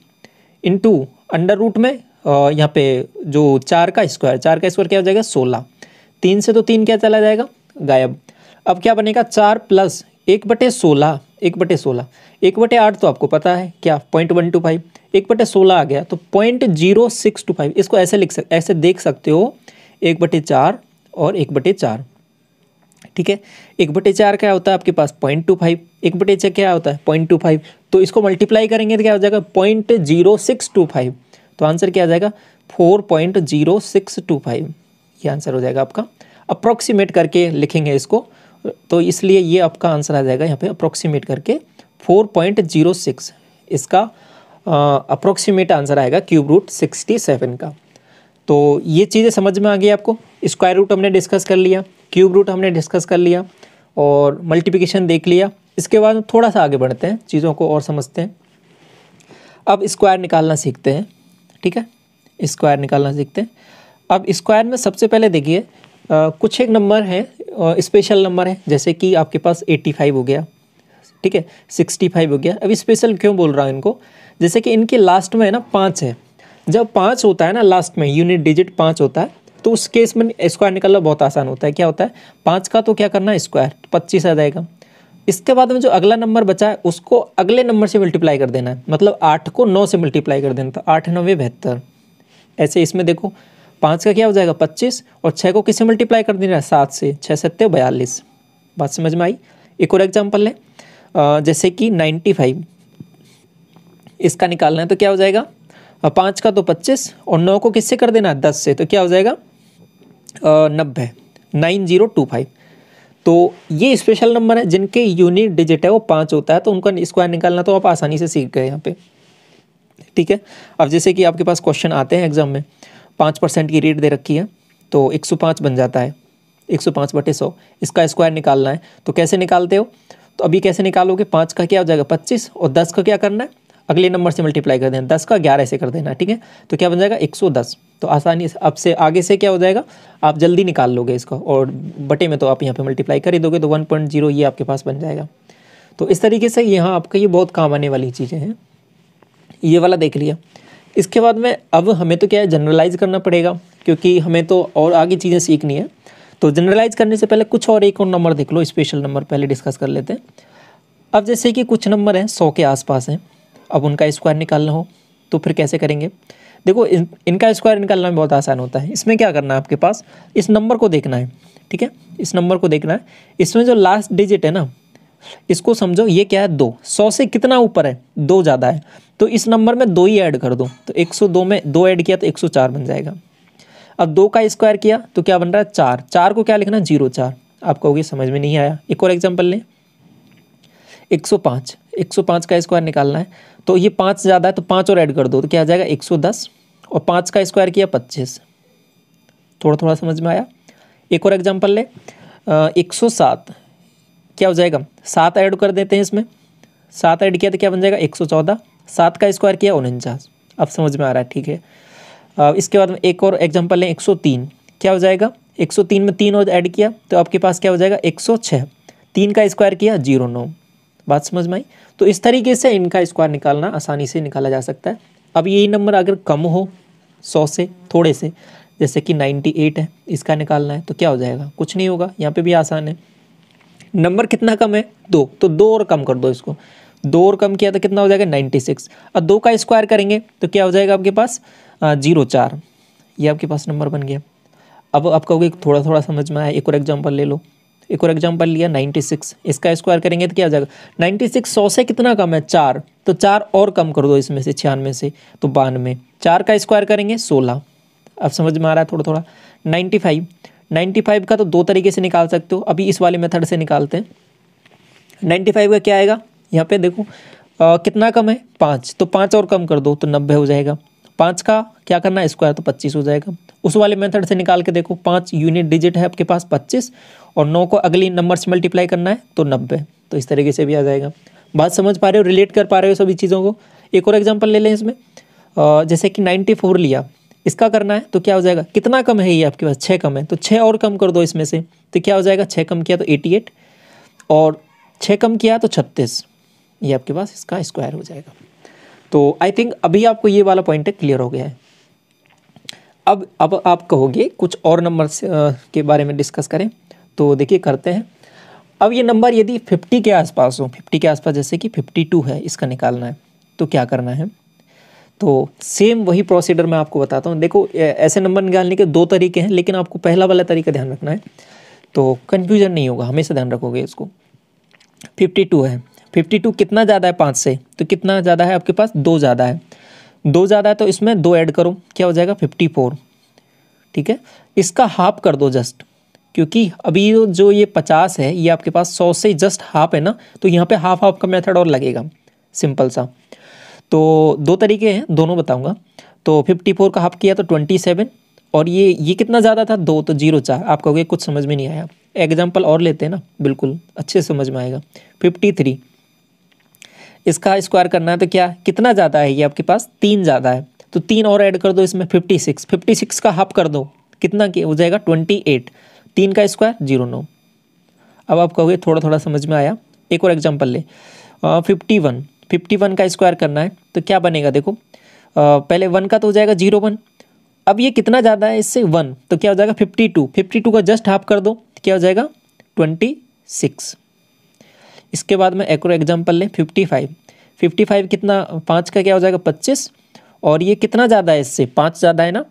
A: इंटू अंडर रूट में यहाँ पे जो 4 का स्क्वायर क्या हो जाएगा 16। 3 से तो 3 क्या चला जाएगा गायब। अब क्या बनेगा 4 + 1/16, 1/8 तो आपको पता है क्या 0.125, 1/16 आ गया, तो 0.0625 इसको ऐसे देख सकते हो 1/4 और 1/4। ठीक है, 1/4 क्या होता है आपके पास 0.25, 1/6 क्या होता है 0.25, तो इसको मल्टीप्लाई करेंगे तो क्या हो जाएगा 0.0625। तो आंसर क्या आ जाएगा 4.0625, ये आंसर हो जाएगा आपका। अप्रोक्सीमेट करके लिखेंगे इसको, तो इसलिए ये आपका आंसर आ जाएगा यहाँ पे अप्रोक्सीमेट करके 4.06, इसका अप्रोक्सीमेट आंसर आएगा क्यूब रूट 67 का। तो ये चीज़ें समझ में आ गई आपको। स्क्वायर रूट हमने डिस्कस कर लिया, क्यूब रूट हमने डिस्कस कर लिया और मल्टीप्लिकेशन देख लिया। इसके बाद थोड़ा सा आगे बढ़ते हैं, चीज़ों को और समझते हैं। अब स्क्वायर निकालना सीखते हैं। ठीक है, स्क्वायर निकालना सीखते हैं। अब स्क्वायर में सबसे पहले देखिए कुछ एक नंबर है स्पेशल नंबर है, जैसे कि आपके पास 85 हो गया, ठीक है, 65 हो गया। अब स्पेशल क्यों बोल रहा हूँ इनको, जैसे कि इनके लास्ट में है ना 5 है। जब 5 होता है ना लास्ट में, यूनिट डिजिट 5 होता है, तो उस केस में स्क्वायर निकालना बहुत आसान होता है। क्या होता है 5 का तो क्या करना है स्क्वायर, 25 आ जाएगा। इसके बाद में जो अगला नंबर बचा है उसको अगले नंबर से मल्टीप्लाई कर देना है, मतलब 8 को 9 से मल्टीप्लाई कर देना, तो 8 9 72। ऐसे इसमें देखो 5 का क्या हो जाएगा 25 और 6 को किससे मल्टीप्लाई कर देना है 7 से, 6 7 42। बात समझ में आई। एक और एग्जाम्पल है जैसे कि 95, इसका निकालना है तो क्या हो जाएगा 5 का तो 25 और 9 को किससे कर देना है 10 से, तो क्या हो जाएगा 90, 9025। तो ये स्पेशल नंबर है जिनके यूनिट डिजिट है वो 5 होता है, तो उनका स्क्वायर निकालना तो आप आसानी से सीख गए यहाँ पे। ठीक है, अब जैसे कि आपके पास क्वेश्चन आते हैं एग्जाम में, 5% की रेट दे रखी है तो 105 बन जाता है, 105/100, इसका स्क्वायर निकालना है। तो कैसे निकालते हो, तो अभी कैसे निकालोगे, 5 का क्या हो जाएगा 25 और 10 का क्या करना है अगले नंबर से मल्टीप्लाई कर देना, 10 का 11 से कर देना। ठीक है, तो क्या बन जाएगा 110। तो आसानी से अब से आगे से क्या हो जाएगा आप जल्दी निकाल लोगे इसका, और बटे में तो आप यहाँ पे मल्टीप्लाई कर ही दोगे, तो 1.0 ये आपके पास बन जाएगा। तो इस तरीके से यहाँ आपका ये बहुत काम आने वाली चीज़ें हैं। ये वाला देख लिया। इसके बाद में अब हमें तो क्या है जनरलाइज करना पड़ेगा, क्योंकि हमें तो और आगे चीज़ें सीखनी है। तो जनरलाइज करने से पहले कुछ और एक और नंबर देख लो, स्पेशल नंबर पहले डिस्कस कर लेते हैं। अब जैसे कि कुछ नंबर हैं 100 के आसपास हैं, अब उनका स्क्वायर निकालना हो तो फिर कैसे करेंगे। देखो इनका स्क्वायर निकालना में बहुत आसान होता है। इसमें क्या करना है आपके पास, इस नंबर को देखना है। ठीक है, इस नंबर को देखना है, इसमें जो लास्ट डिजिट है ना इसको समझो ये क्या है 2, 100 से कितना ऊपर है 2 ज़्यादा है, तो इस नंबर में 2 ही ऐड कर दो, तो 102 में 2 ऐड किया तो 104 बन जाएगा। अब 2 का स्क्वायर किया तो क्या बन रहा है 4, 4 को क्या लिखना 0,4। आप कहोगे समझ में नहीं आया। एक और एग्जाम्पल लें, 105, 105 का स्क्वायर निकालना है, तो ये 5 ज़्यादा है तो 5 और ऐड कर दो, तो क्या आ जाएगा 110, और 5 का स्क्वायर किया 25। थोड़ा थोड़ा समझ में आया। एक और एग्जाम्पल ले 107, क्या हो जाएगा 7 ऐड कर देते हैं इसमें, 7 ऐड किया तो क्या बन जाएगा 114, 7 का स्क्वायर किया 49। अब समझ में आ रहा है। ठीक है, इसके बाद में एक और एग्जाम्पल लें 103, क्या हो जाएगा 103 में 3 और ऐड किया तो आपके पास क्या हो जाएगा 106, 3 का स्क्वायर किया 09। बात समझ में आई। तो इस तरीके से इनका स्क्वायर निकालना आसानी से निकाला जा सकता है। अब यही नंबर अगर कम हो 100 से थोड़े से, जैसे कि 98 है, इसका निकालना है तो क्या हो जाएगा, कुछ नहीं होगा। यहाँ पे भी आसान है। नंबर कितना कम है 2, तो 2 और कम कर दो इसको, 2 और कम किया तो कितना हो जाएगा 96। अब 2 का स्क्वायर करेंगे तो क्या हो जाएगा आपके पास 04। ये आपके पास नंबर बन गया। अब आप कहोगे थोड़ा थोड़ा समझ में आया। एक और एग्जाम्पल ले लो, एक और एग्जाम्पल लिया 96, इसका स्क्वायर करेंगे तो क्या हो जाएगा 96, 100 से कितना कम है 4, तो 4 और कम कर दो इसमें से 96 से, तो 92। 4 का स्क्वायर करेंगे 16। अब समझ में आ रहा है थोड़ा थोड़ा। 95, 95 का तो 2 तरीके से निकाल सकते हो, अभी इस वाले मेथड से निकालते हैं। 95 का क्या आएगा, यहाँ पे देखो कितना कम है 5, तो 5 और कम कर दो तो 90 हो जाएगा। 5 का क्या करना है स्क्वायर, तो 25 हो जाएगा। उस वाले मेथड से निकाल के देखो, 5 यूनिट डिजिट है आपके पास 25, और 9 को अगली नंबर से मल्टीप्लाई करना है तो 90, तो इस तरीके से भी आ जाएगा। बात समझ पा रहे हो, रिलेट कर पा रहे हो सभी चीज़ों को। एक और एग्जाम्पल ले लें इसमें, जैसे कि 94 लिया, इसका करना है तो क्या हो जाएगा, कितना कम है ये आपके पास 6 कम है, तो 6 और कम कर दो इसमें से, तो क्या हो जाएगा 6 कम किया तो 88, और 6 कम किया तो 36। ये आपके पास इसका स्क्वायर हो जाएगा। तो आई थिंक अभी आपको ये वाला पॉइंट क्लियर हो गया है। अब आप कहोगे कुछ और नंबर के बारे में डिस्कस करें, तो देखिए करते हैं। अब ये नंबर यदि 50 के आसपास हो, 50 के आसपास, जैसे कि 52 है, इसका निकालना है तो क्या करना है। तो सेम वही प्रोसीजर मैं आपको बताता हूँ। देखो ऐसे नंबर निकालने के दो तरीके हैं, लेकिन आपको पहला वाला तरीका ध्यान रखना है, तो कन्फ्यूजन नहीं होगा, हमेशा ध्यान रखोगे इसको। 52 है, 52 कितना ज़्यादा है 5 से, तो कितना ज़्यादा है आपके पास, 2 ज़्यादा है, 2 ज़्यादा है तो इसमें 2 ऐड करो, क्या हो जाएगा 54। ठीक है, इसका हाफ कर दो जस्ट, क्योंकि अभी जो ये 50 है ये आपके पास 100 से जस्ट हाफ है ना, तो यहाँ पे हाफ हाफ का मेथड और लगेगा, सिंपल सा। तो दो तरीके हैं, दोनों बताऊंगा। तो 54 का हाफ किया तो 27, और ये कितना ज़्यादा था 2, तो 0,4। आप कहोगे कुछ समझ में नहीं आया, एग्जाम्पल और लेते हैं ना, बिल्कुल अच्छे से समझ में आएगा। 53, इसका स्क्वायर करना है तो क्या कितना ज़्यादा है, ये आपके पास 3 ज़्यादा है, तो 3 और ऐड कर दो इसमें, 56, 56 का हाफ कर दो, कितना हो जाएगा 28, 3 का स्क्वायर 0,9। अब आप कहोगे थोड़ा थोड़ा समझ में आया, एक और एग्जाम्पल ले। 51 का स्क्वायर करना है तो क्या बनेगा, देखो पहले 1 का तो हो जाएगा 0,1, अब ये कितना ज़्यादा है इससे 1, तो क्या हो जाएगा 52 का जस्ट हाफ कर दो, क्या हो जाएगा 26। इसके बाद में एक और एग्जाम्पल लें, 55 कितना, 5 का क्या हो जाएगा 25, और ये कितना ज़्यादा है इससे 5 ज़्यादा है ना,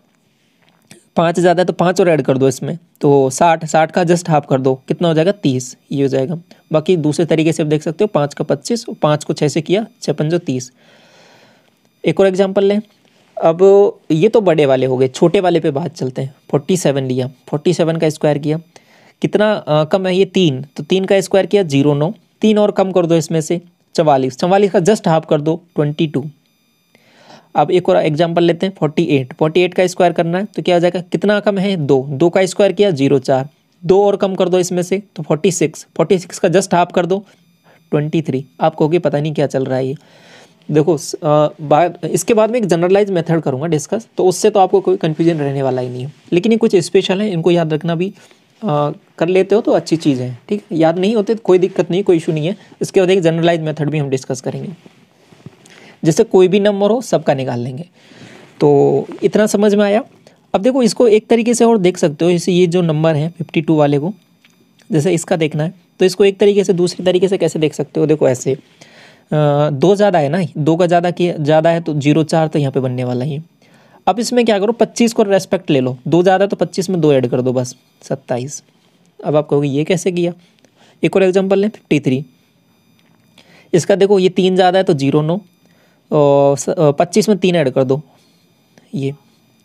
A: 5 ज़्यादा है तो 5 और ऐड कर दो इसमें, तो 60 का जस्ट हाफ कर दो, कितना हो जाएगा 30, ये हो जाएगा। बाकी दूसरे तरीके से आप देख सकते हो, 5 का 25 और 5 को 6 से किया, 56 30। एक और एग्जाम्पल लें, अब ये तो बड़े वाले हो गए, छोटे वाले पे बात चलते हैं। 47 लिया, 47 का स्क्वायर किया, कितना कम है ये 3, तो 3 का स्क्वायर किया 0,9, 3 और कम कर दो इसमें से 44 का जस्ट हाफ कर दो 22। अब एक और एग्जांपल लेते हैं, 48 का स्क्वायर करना है तो क्या हो जाएगा, कितना कम है 2 का स्क्वायर किया 0,4, 2 और कम कर दो इसमें से तो 46 का जस्ट हाफ कर दो 23। आप कहोगे पता नहीं क्या चल रहा है ये। देखो इसके बाद में एक जनरलाइज मेथड करूंगा डिस्कस, तो उससे तो आपको कोई कन्फ्यूजन रहने वाला ही नहीं है, लेकिन ये कुछ स्पेशल है, इनको याद रखना भी कर लेते हो तो अच्छी चीज़ है, ठीक है। याद नहीं होते तो कोई दिक्कत नहीं, कोई इशू नहीं है। इसके बाद एक जनरलाइज मेथड भी हम डिस्कस करेंगे, जैसे कोई भी नंबर हो सबका निकाल लेंगे। तो इतना समझ में आया। अब देखो इसको एक तरीके से और देख सकते हो, जैसे ये जो नंबर है 52 वाले को, जैसे इसका देखना है तो इसको एक तरीके से दूसरी तरीके से कैसे देख सकते हो, देखो ऐसे 2 ज़्यादा है ना, 2 का ज़्यादा है तो 0,4 तो यहाँ पे बनने वाला ही है। अब इसमें क्या करो, 25 को रेस्पेक्ट ले लो, 2 ज़्यादा तो 25 में 2 ऐड कर दो बस 27। अब आप कहोगे ये कैसे किया। एक और एग्जांपल लें 53, इसका देखो ये 3 ज़्यादा है तो 0,9 और 25 में 3 ऐड कर दो, ये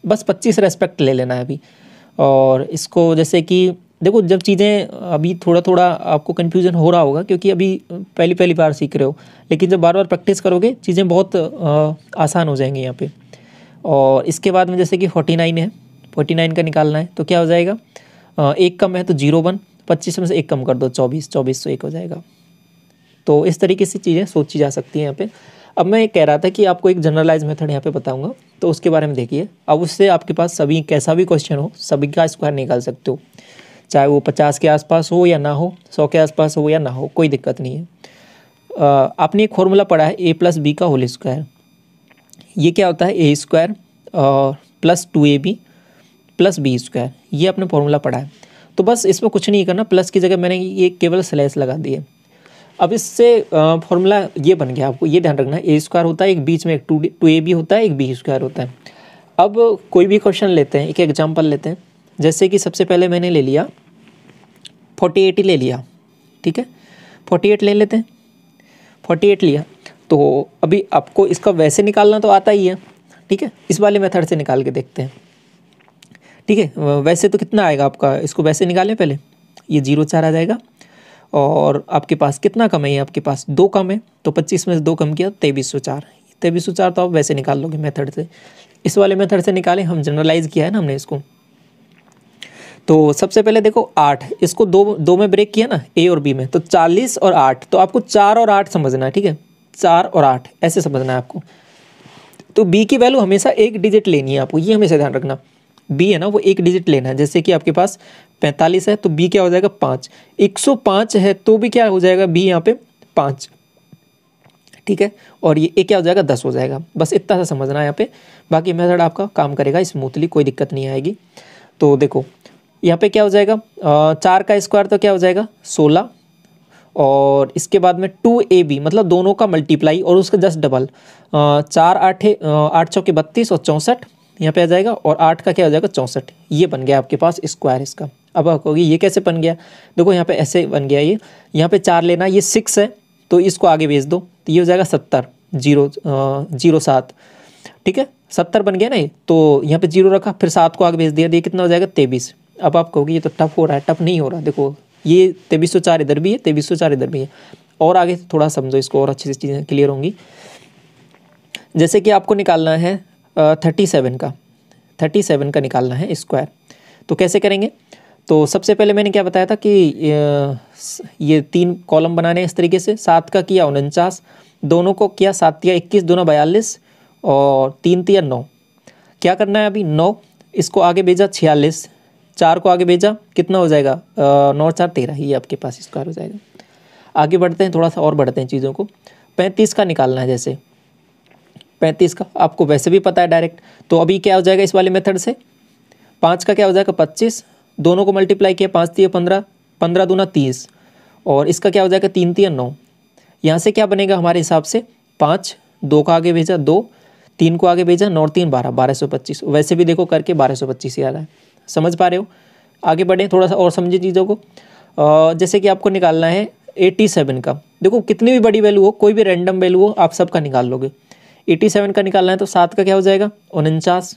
A: बस 25 रेस्पेक्ट ले लेना है अभी। और इसको जैसे कि देखो जब चीज़ें अभी थोड़ा थोड़ा आपको कन्फ्यूजन हो रहा होगा, क्योंकि अभी पहली बार सीख रहे हो, लेकिन जब बार बार प्रैक्टिस करोगे चीज़ें बहुत आसान हो जाएंगी यहाँ पे। और इसके बाद में जैसे कि 49 है, 49 का निकालना है तो क्या हो जाएगा, 1 कम है तो 0,1, 25 में से 1 कम कर दो 24 तो 1 हो जाएगा। तो इस तरीके से चीज़ें सोची जा सकती हैं यहाँ पे। अब मैं कह रहा था कि आपको एक जनरलाइज मेथड यहाँ पे बताऊंगा, तो उसके बारे में देखिए। अब उससे आपके पास सभी कैसा भी क्वेश्चन हो सभी का स्क्वायर निकाल सकते हो, चाहे वो 50 के आसपास हो या ना हो, 100 के आसपास हो या ना हो, कोई दिक्कत नहीं है। आपने एक फॉर्मूला पढ़ा है a+b का होल स्क्वायर, ये क्या होता है a² plus 2ab plus b square, ये आपने फॉर्मूला पढ़ा है। तो बस इसमें कुछ नहीं करना, प्लस की जगह मैंने ये केवल स्लैश लगा दिए। अब इससे फॉर्मूला ये बन गया, आपको ये ध्यान रखना है a² होता है, एक बीच में एक 2ab होता है, एक b² होता है। अब कोई भी क्वेश्चन लेते हैं, एक एग्जाम्पल लेते हैं, जैसे कि सबसे पहले मैंने ले लिया 48 ही ले लिया, ठीक है 48 ले लेते हैं। 48 लिया तो अभी आपको इसका वैसे निकालना तो आता ही है, ठीक है, इस वाले मेथड से निकाल के देखते हैं, ठीक है। वैसे तो कितना आएगा आपका, इसको वैसे निकालें पहले, ये 0,4 आ जाएगा, और आपके पास कितना कम है, ये आपके पास 2 कम है, तो 25 में से 2 कम किया 2304, 2304 तो आप वैसे निकाल लोगे मेथड से। इस वाले मेथड से निकालें, हम जनरलाइज किया है ना हमने इसको। तो सबसे पहले देखो 8, इसको दो में ब्रेक किया ना, ए और बी में, तो 40 और 8, तो आपको 4 और 8 समझना है, ठीक है 4 और 8 ऐसे समझना है आपको। तो बी की वैल्यू हमेशा एक डिजिट लेनी है आपको, ये हमेशा ध्यान रखना। बी है ना वो एक डिजिट लेना है, जैसे कि आपके पास 45 है तो बी क्या हो जाएगा 5, 105 है तो भी क्या हो जाएगा बी यहाँ पे 5, ठीक है, और ये ए क्या हो जाएगा 10 हो जाएगा। बस इतना सा समझना है यहाँ पे, बाकी मेथड आपका काम करेगा स्मूथली, कोई दिक्कत नहीं आएगी। तो देखो यहाँ पे क्या हो जाएगा, 4 का स्क्वायर तो क्या हो जाएगा 16, और इसके बाद में 2AB मतलब दोनों का मल्टीप्लाई और उसका जस्ट डबल, 8 चौके 32 और 64 यहाँ पे आ जाएगा, और 8 का क्या हो जाएगा 64। ये बन गया आपके पास स्क्वायर इसका। अब आप कहोगे ये कैसे बन गया, देखो यहाँ पे ऐसे बन गया, ये यहाँ पे 4 लेना, ये 6 है तो इसको आगे भेज दो तो ये हो जाएगा 70, 07, ठीक है 70 बन गया ना ये, तो यहाँ पे 0 रखा, फिर 7 को आगे भेज दिया, ये कितना हो जाएगा 23। अब आप कहोगे ये तो टफ हो रहा है, टफ नहीं हो रहा, देखो ये 2304 इधर भी है, 2304 इधर भी है, और आगे थोड़ा समझो इसको और अच्छी से चीज़ें क्लियर होंगी। जैसे कि आपको निकालना है 37 का निकालना है स्क्वायर, तो कैसे करेंगे, तो सबसे पहले मैंने क्या बताया था कि ये 3 कॉलम बनाने इस तरीके से, 7 का किया 49, दोनों को किया 7 या 21, दोनों 42 और 3 तिया 9। क्या करना है अभी 9, इसको आगे भेजा 46, 4 को आगे भेजा कितना हो जाएगा 9 4 13, ये आपके पास स्क्वायर हो जाएगा। आगे बढ़ते हैं, थोड़ा सा और बढ़ते हैं चीज़ों को। 35 का निकालना है, जैसे 35 का आपको वैसे भी पता है डायरेक्ट, तो अभी क्या हो जाएगा इस वाले मेथड से, 5 का क्या हो जाएगा 25, दोनों को मल्टीप्लाई किया 5 तिया 15, 15 दूना 30, और इसका क्या हो जाएगा 3 तिया 9। यहाँ से क्या बनेगा हमारे हिसाब से 5, 2 का आगे भेजा 2, 3 को आगे भेजा 9 और 3 12, 1225। वैसे भी देखो करके 1225 ही आ रहा है, समझ पा रहे हो। आगे बढ़े, थोड़ा सा और समझिए चीज़ों को। जैसे कि आपको निकालना है 87 का, देखो कितनी भी बड़ी वैल्यू हो, कोई भी रैंडम वैल्यू हो, आप सबका निकाल लोगे। 87 का निकालना है तो 7 का क्या हो जाएगा 49,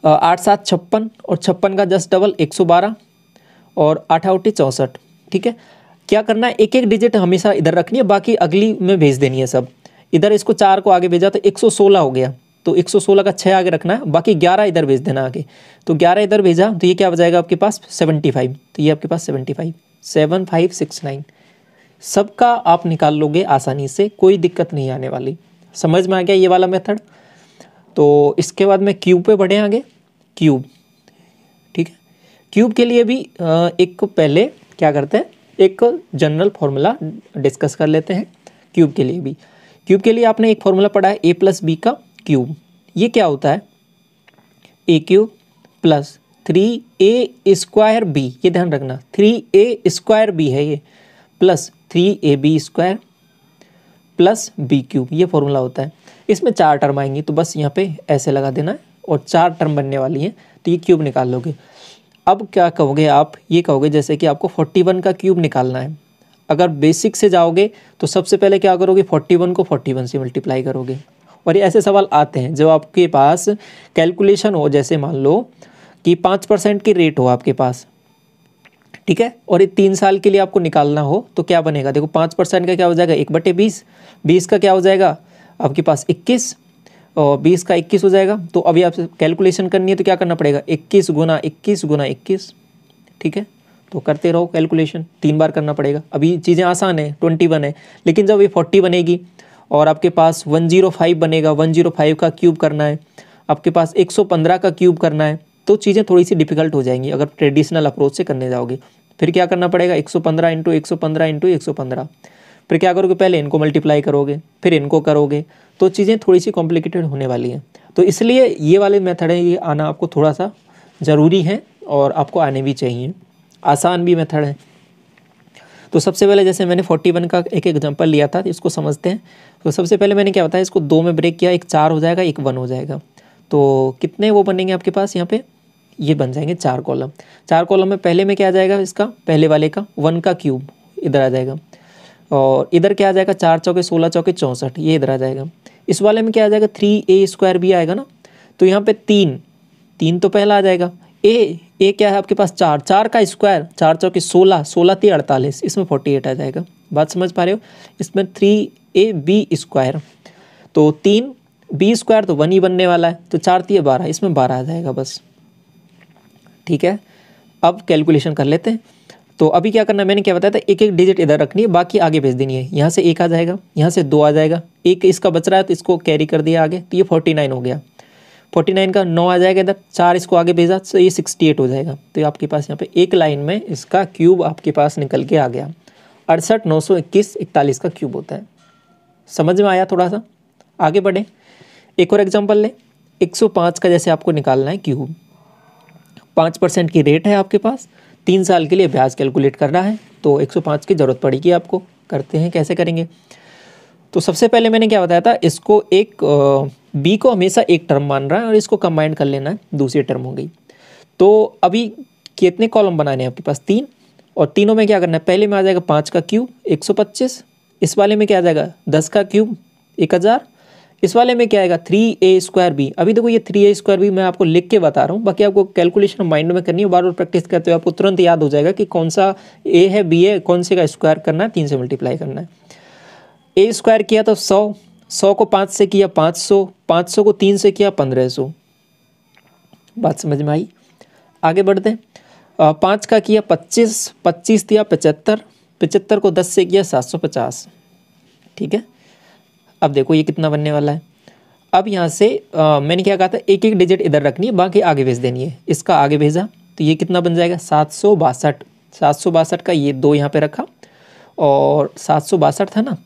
A: 8 7 56, और 56 का जस्ट डबल 112, और 8 8 64, ठीक है। क्या करना है, एक एक डिजिट हमेशा इधर रखनी है, बाकी अगली में भेज देनी है सब। इधर इसको 4 को आगे भेजा तो 116 हो गया, तो 116 का 6 आगे रखना है, बाकी 11 इधर भेज देना आगे, तो 11 इधर भेजा तो ये क्या हो जाएगा आपके पास 75, तो ये आपके पास 75, 7569 सबका आप निकाल लोगे आसानी से, कोई दिक्कत नहीं आने वाली। समझ में आ गया ये वाला मेथड। तो इसके बाद में क्यूब पे बढ़े आगे, क्यूब, ठीक है। क्यूब के लिए भी एक पहले क्या करते हैं, एक जनरल फॉर्मूला डिस्कस कर लेते हैं क्यूब के लिए भी। क्यूब के लिए आपने एक फॉर्मूला पढ़ा है a+b का क्यूब, ये क्या होता है a³ प्लस 3a² b, ये ध्यान रखना 3a² b है ये, प्लस 3ab² प्लस b³ ये फॉर्मूला होता है। इसमें 4 टर्म आएंगी, तो बस यहाँ पे ऐसे लगा देना है और 4 टर्म बनने वाली हैं, तो ये क्यूब निकाल लोगे। अब क्या कहोगे आप, ये कहोगे जैसे कि आपको 41 का क्यूब निकालना है। अगर बेसिक से जाओगे तो सबसे पहले क्या करोगे 41 को 41 से मल्टीप्लाई करोगे, और ये ऐसे सवाल आते हैं जब आपके पास कैलकुलेशन हो, जैसे मान लो कि 5% की रेट हो आपके पास, ठीक है, और ये 3 साल के लिए आपको निकालना हो तो क्या बनेगा, देखो 5% का क्या हो जाएगा 1/20, 20 का क्या हो जाएगा आपके पास 21, और 20 का 21 हो जाएगा। तो अभी आपसे कैलकुलेशन करनी है तो क्या करना पड़ेगा 21 गुना 21 गुना 21, ठीक है, तो करते रहो कैलकुलेशन, 3 बार करना पड़ेगा। अभी चीज़ें आसान है, 21 है, लेकिन जब ये 40 बनेगी और आपके पास 105 बनेगा, 105 का क्यूब करना है, आपके पास 115 का क्यूब करना है, तो चीज़ें थोड़ी सी डिफिकल्ट हो जाएंगी अगर ट्रेडिशनल अप्रोच से करने जाओगे। फिर क्या करना पड़ेगा 115 इंटू 115 इंटू 115, फिर क्या करोगे पहले इनको मल्टीप्लाई करोगे, फिर इनको करोगे, तो चीज़ें थोड़ी सी कॉम्प्लिकेटेड होने वाली हैं। तो इसलिए ये वाले मेथड है, ये आना आपको थोड़ा सा ज़रूरी है और आपको आने भी चाहिए, आसान भी मेथड है। तो सबसे पहले जैसे मैंने 41 का एक एग्जांपल लिया था, इसको समझते हैं। तो सबसे पहले मैंने क्या बताया, इसको 2 में ब्रेक किया, एक 4 हो जाएगा, एक 1 हो जाएगा, तो कितने वो बनेंगे आपके पास यहाँ पे, ये बन जाएंगे 4 कॉलम। 4 कॉलम में पहले में क्या आ जाएगा इसका, पहले वाले का 1 का क्यूब इधर आ जाएगा, और इधर क्या आ जाएगा 4 चौके 16 चौके 64, ये इधर आ जाएगा। इस वाले में क्या आ जाएगा 3a² भी आएगा ना, तो यहाँ पे 3 तो पहला आ जाएगा, ए क्या है आपके पास 4 का स्क्वायर, 4 चौके 16, 16 3 48, इसमें 48 आ जाएगा। बात समझ पा रहे हो, इसमें 3ab², तो 3b² तो 1 ही बनने वाला है, तो 4 3 12, इसमें 12 आ जाएगा बस, ठीक है। अब कैलकुलेशन कर लेते हैं। तो अभी क्या करना है, मैंने क्या बताया था, एक एक डिजिट इधर रखनी है, बाकी आगे भेज देनी है। यहाँ से 1 आ जाएगा, यहाँ से 2 आ जाएगा, एक इसका बच रहा है तो इसको कैरी कर दिया आगे, तो ये 49 हो गया। 49 का 9 आ जाएगा इधर, 4 इसको आगे भेजा तो ये 68 हो जाएगा। तो आपके पास यहाँ पे एक लाइन में इसका क्यूब आपके पास निकल के आ गया, 68 921 41 का क्यूब होता है। समझ में आया थोड़ा सा, आगे बढ़े। एक और एग्जाम्पल लें, 105 का जैसे आपको निकालना है क्यूब, 5% की रेट है आपके पास, 3 साल के लिए ब्याज कैलकुलेट करना है तो 105 की ज़रूरत पड़ेगी आपको। करते हैं, कैसे करेंगे। तो सबसे पहले मैंने क्या बताया था, इसको एक बी को हमेशा एक टर्म मान रहा है और इसको कंबाइंड कर लेना है, दूसरी टर्म हो गई। तो अभी कितने कॉलम बनाने हैं आपके पास, 3, और तीनों में क्या करना है, पहले में आ जाएगा 5 का क्यूब 125, इस वाले में क्या आ जाएगा 10 का क्यूब 1000, इस वाले में क्या आएगा 3a²b। अभी देखो ये 3a² मैं आपको लिख के बता रहा हूँ, बाकी आपको कैलकुलेशन माइंड में करनी है, बार बार प्रैक्टिस करते हुए आपको तुरंत याद हो जाएगा कि कौन सा a है b है, कौन से का स्क्वायर करना है, 3 से मल्टीप्लाई करना है। a² किया तो 100, 100 को 5 से किया 500, 500 को 3 से किया 1500। बात समझ में आई। आगे बढ़ते हैं। 5 का किया 25, 25 दिया 75, 75 को 10 से किया 750। ठीक है, अब देखो ये कितना बनने वाला है। अब यहाँ से मैंने क्या कहा था, एक एक डिजिट इधर रखनी है, बाकी आगे भेज देनी है। इसका आगे भेजा तो ये कितना बन जाएगा 762। 762 का ये 2 यहाँ पे रखा और 762 था ना,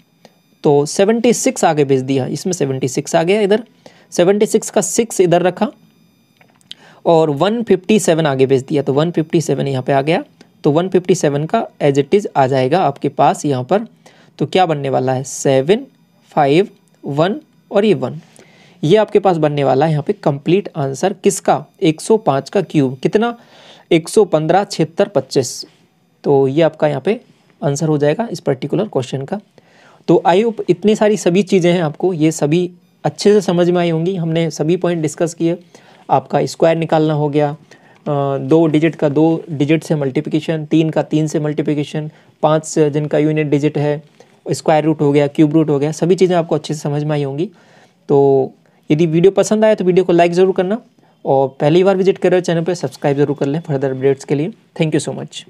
A: तो 76 आगे भेज दिया, इसमें 76 आ गया इधर, 76 का 6 इधर रखा और 157 आगे भेज दिया, तो 157 यहाँ पे आ गया। तो 157 का एज इट इज़ आ जाएगा आपके पास यहाँ पर। तो क्या बनने वाला है 7, 5, 1 और ये 1, ये आपके पास बनने वाला है यहाँ पे कंप्लीट आंसर किसका, 105 का क्यूब, कितना 115, 76, 25। तो ये आपका यहाँ पे आंसर हो जाएगा इस पर्टिकुलर क्वेश्चन का। तो आई होप इतनी सारी सभी चीज़ें हैं आपको ये सभी अच्छे से समझ में आई होंगी। हमने सभी पॉइंट डिस्कस किए। आपका स्क्वायर निकालना हो गया, 2 डिजिट का 2 डिजिट से मल्टीप्लिकेशन, 3 का 3 से मल्टीप्लिकेशन, 5 जिनका यूनिट डिजिट है स्क्वायर रूट हो गया, क्यूब रूट हो गया, सभी चीज़ें आपको अच्छे से समझ में आई होंगी। तो यदि वीडियो पसंद आए तो वीडियो को लाइक ज़रूर करना और पहली बार विजिट कर रहे हो चैनल पर सब्सक्राइब जरूर कर लें फर्दर अपडेट्स के लिए। Thank you so much.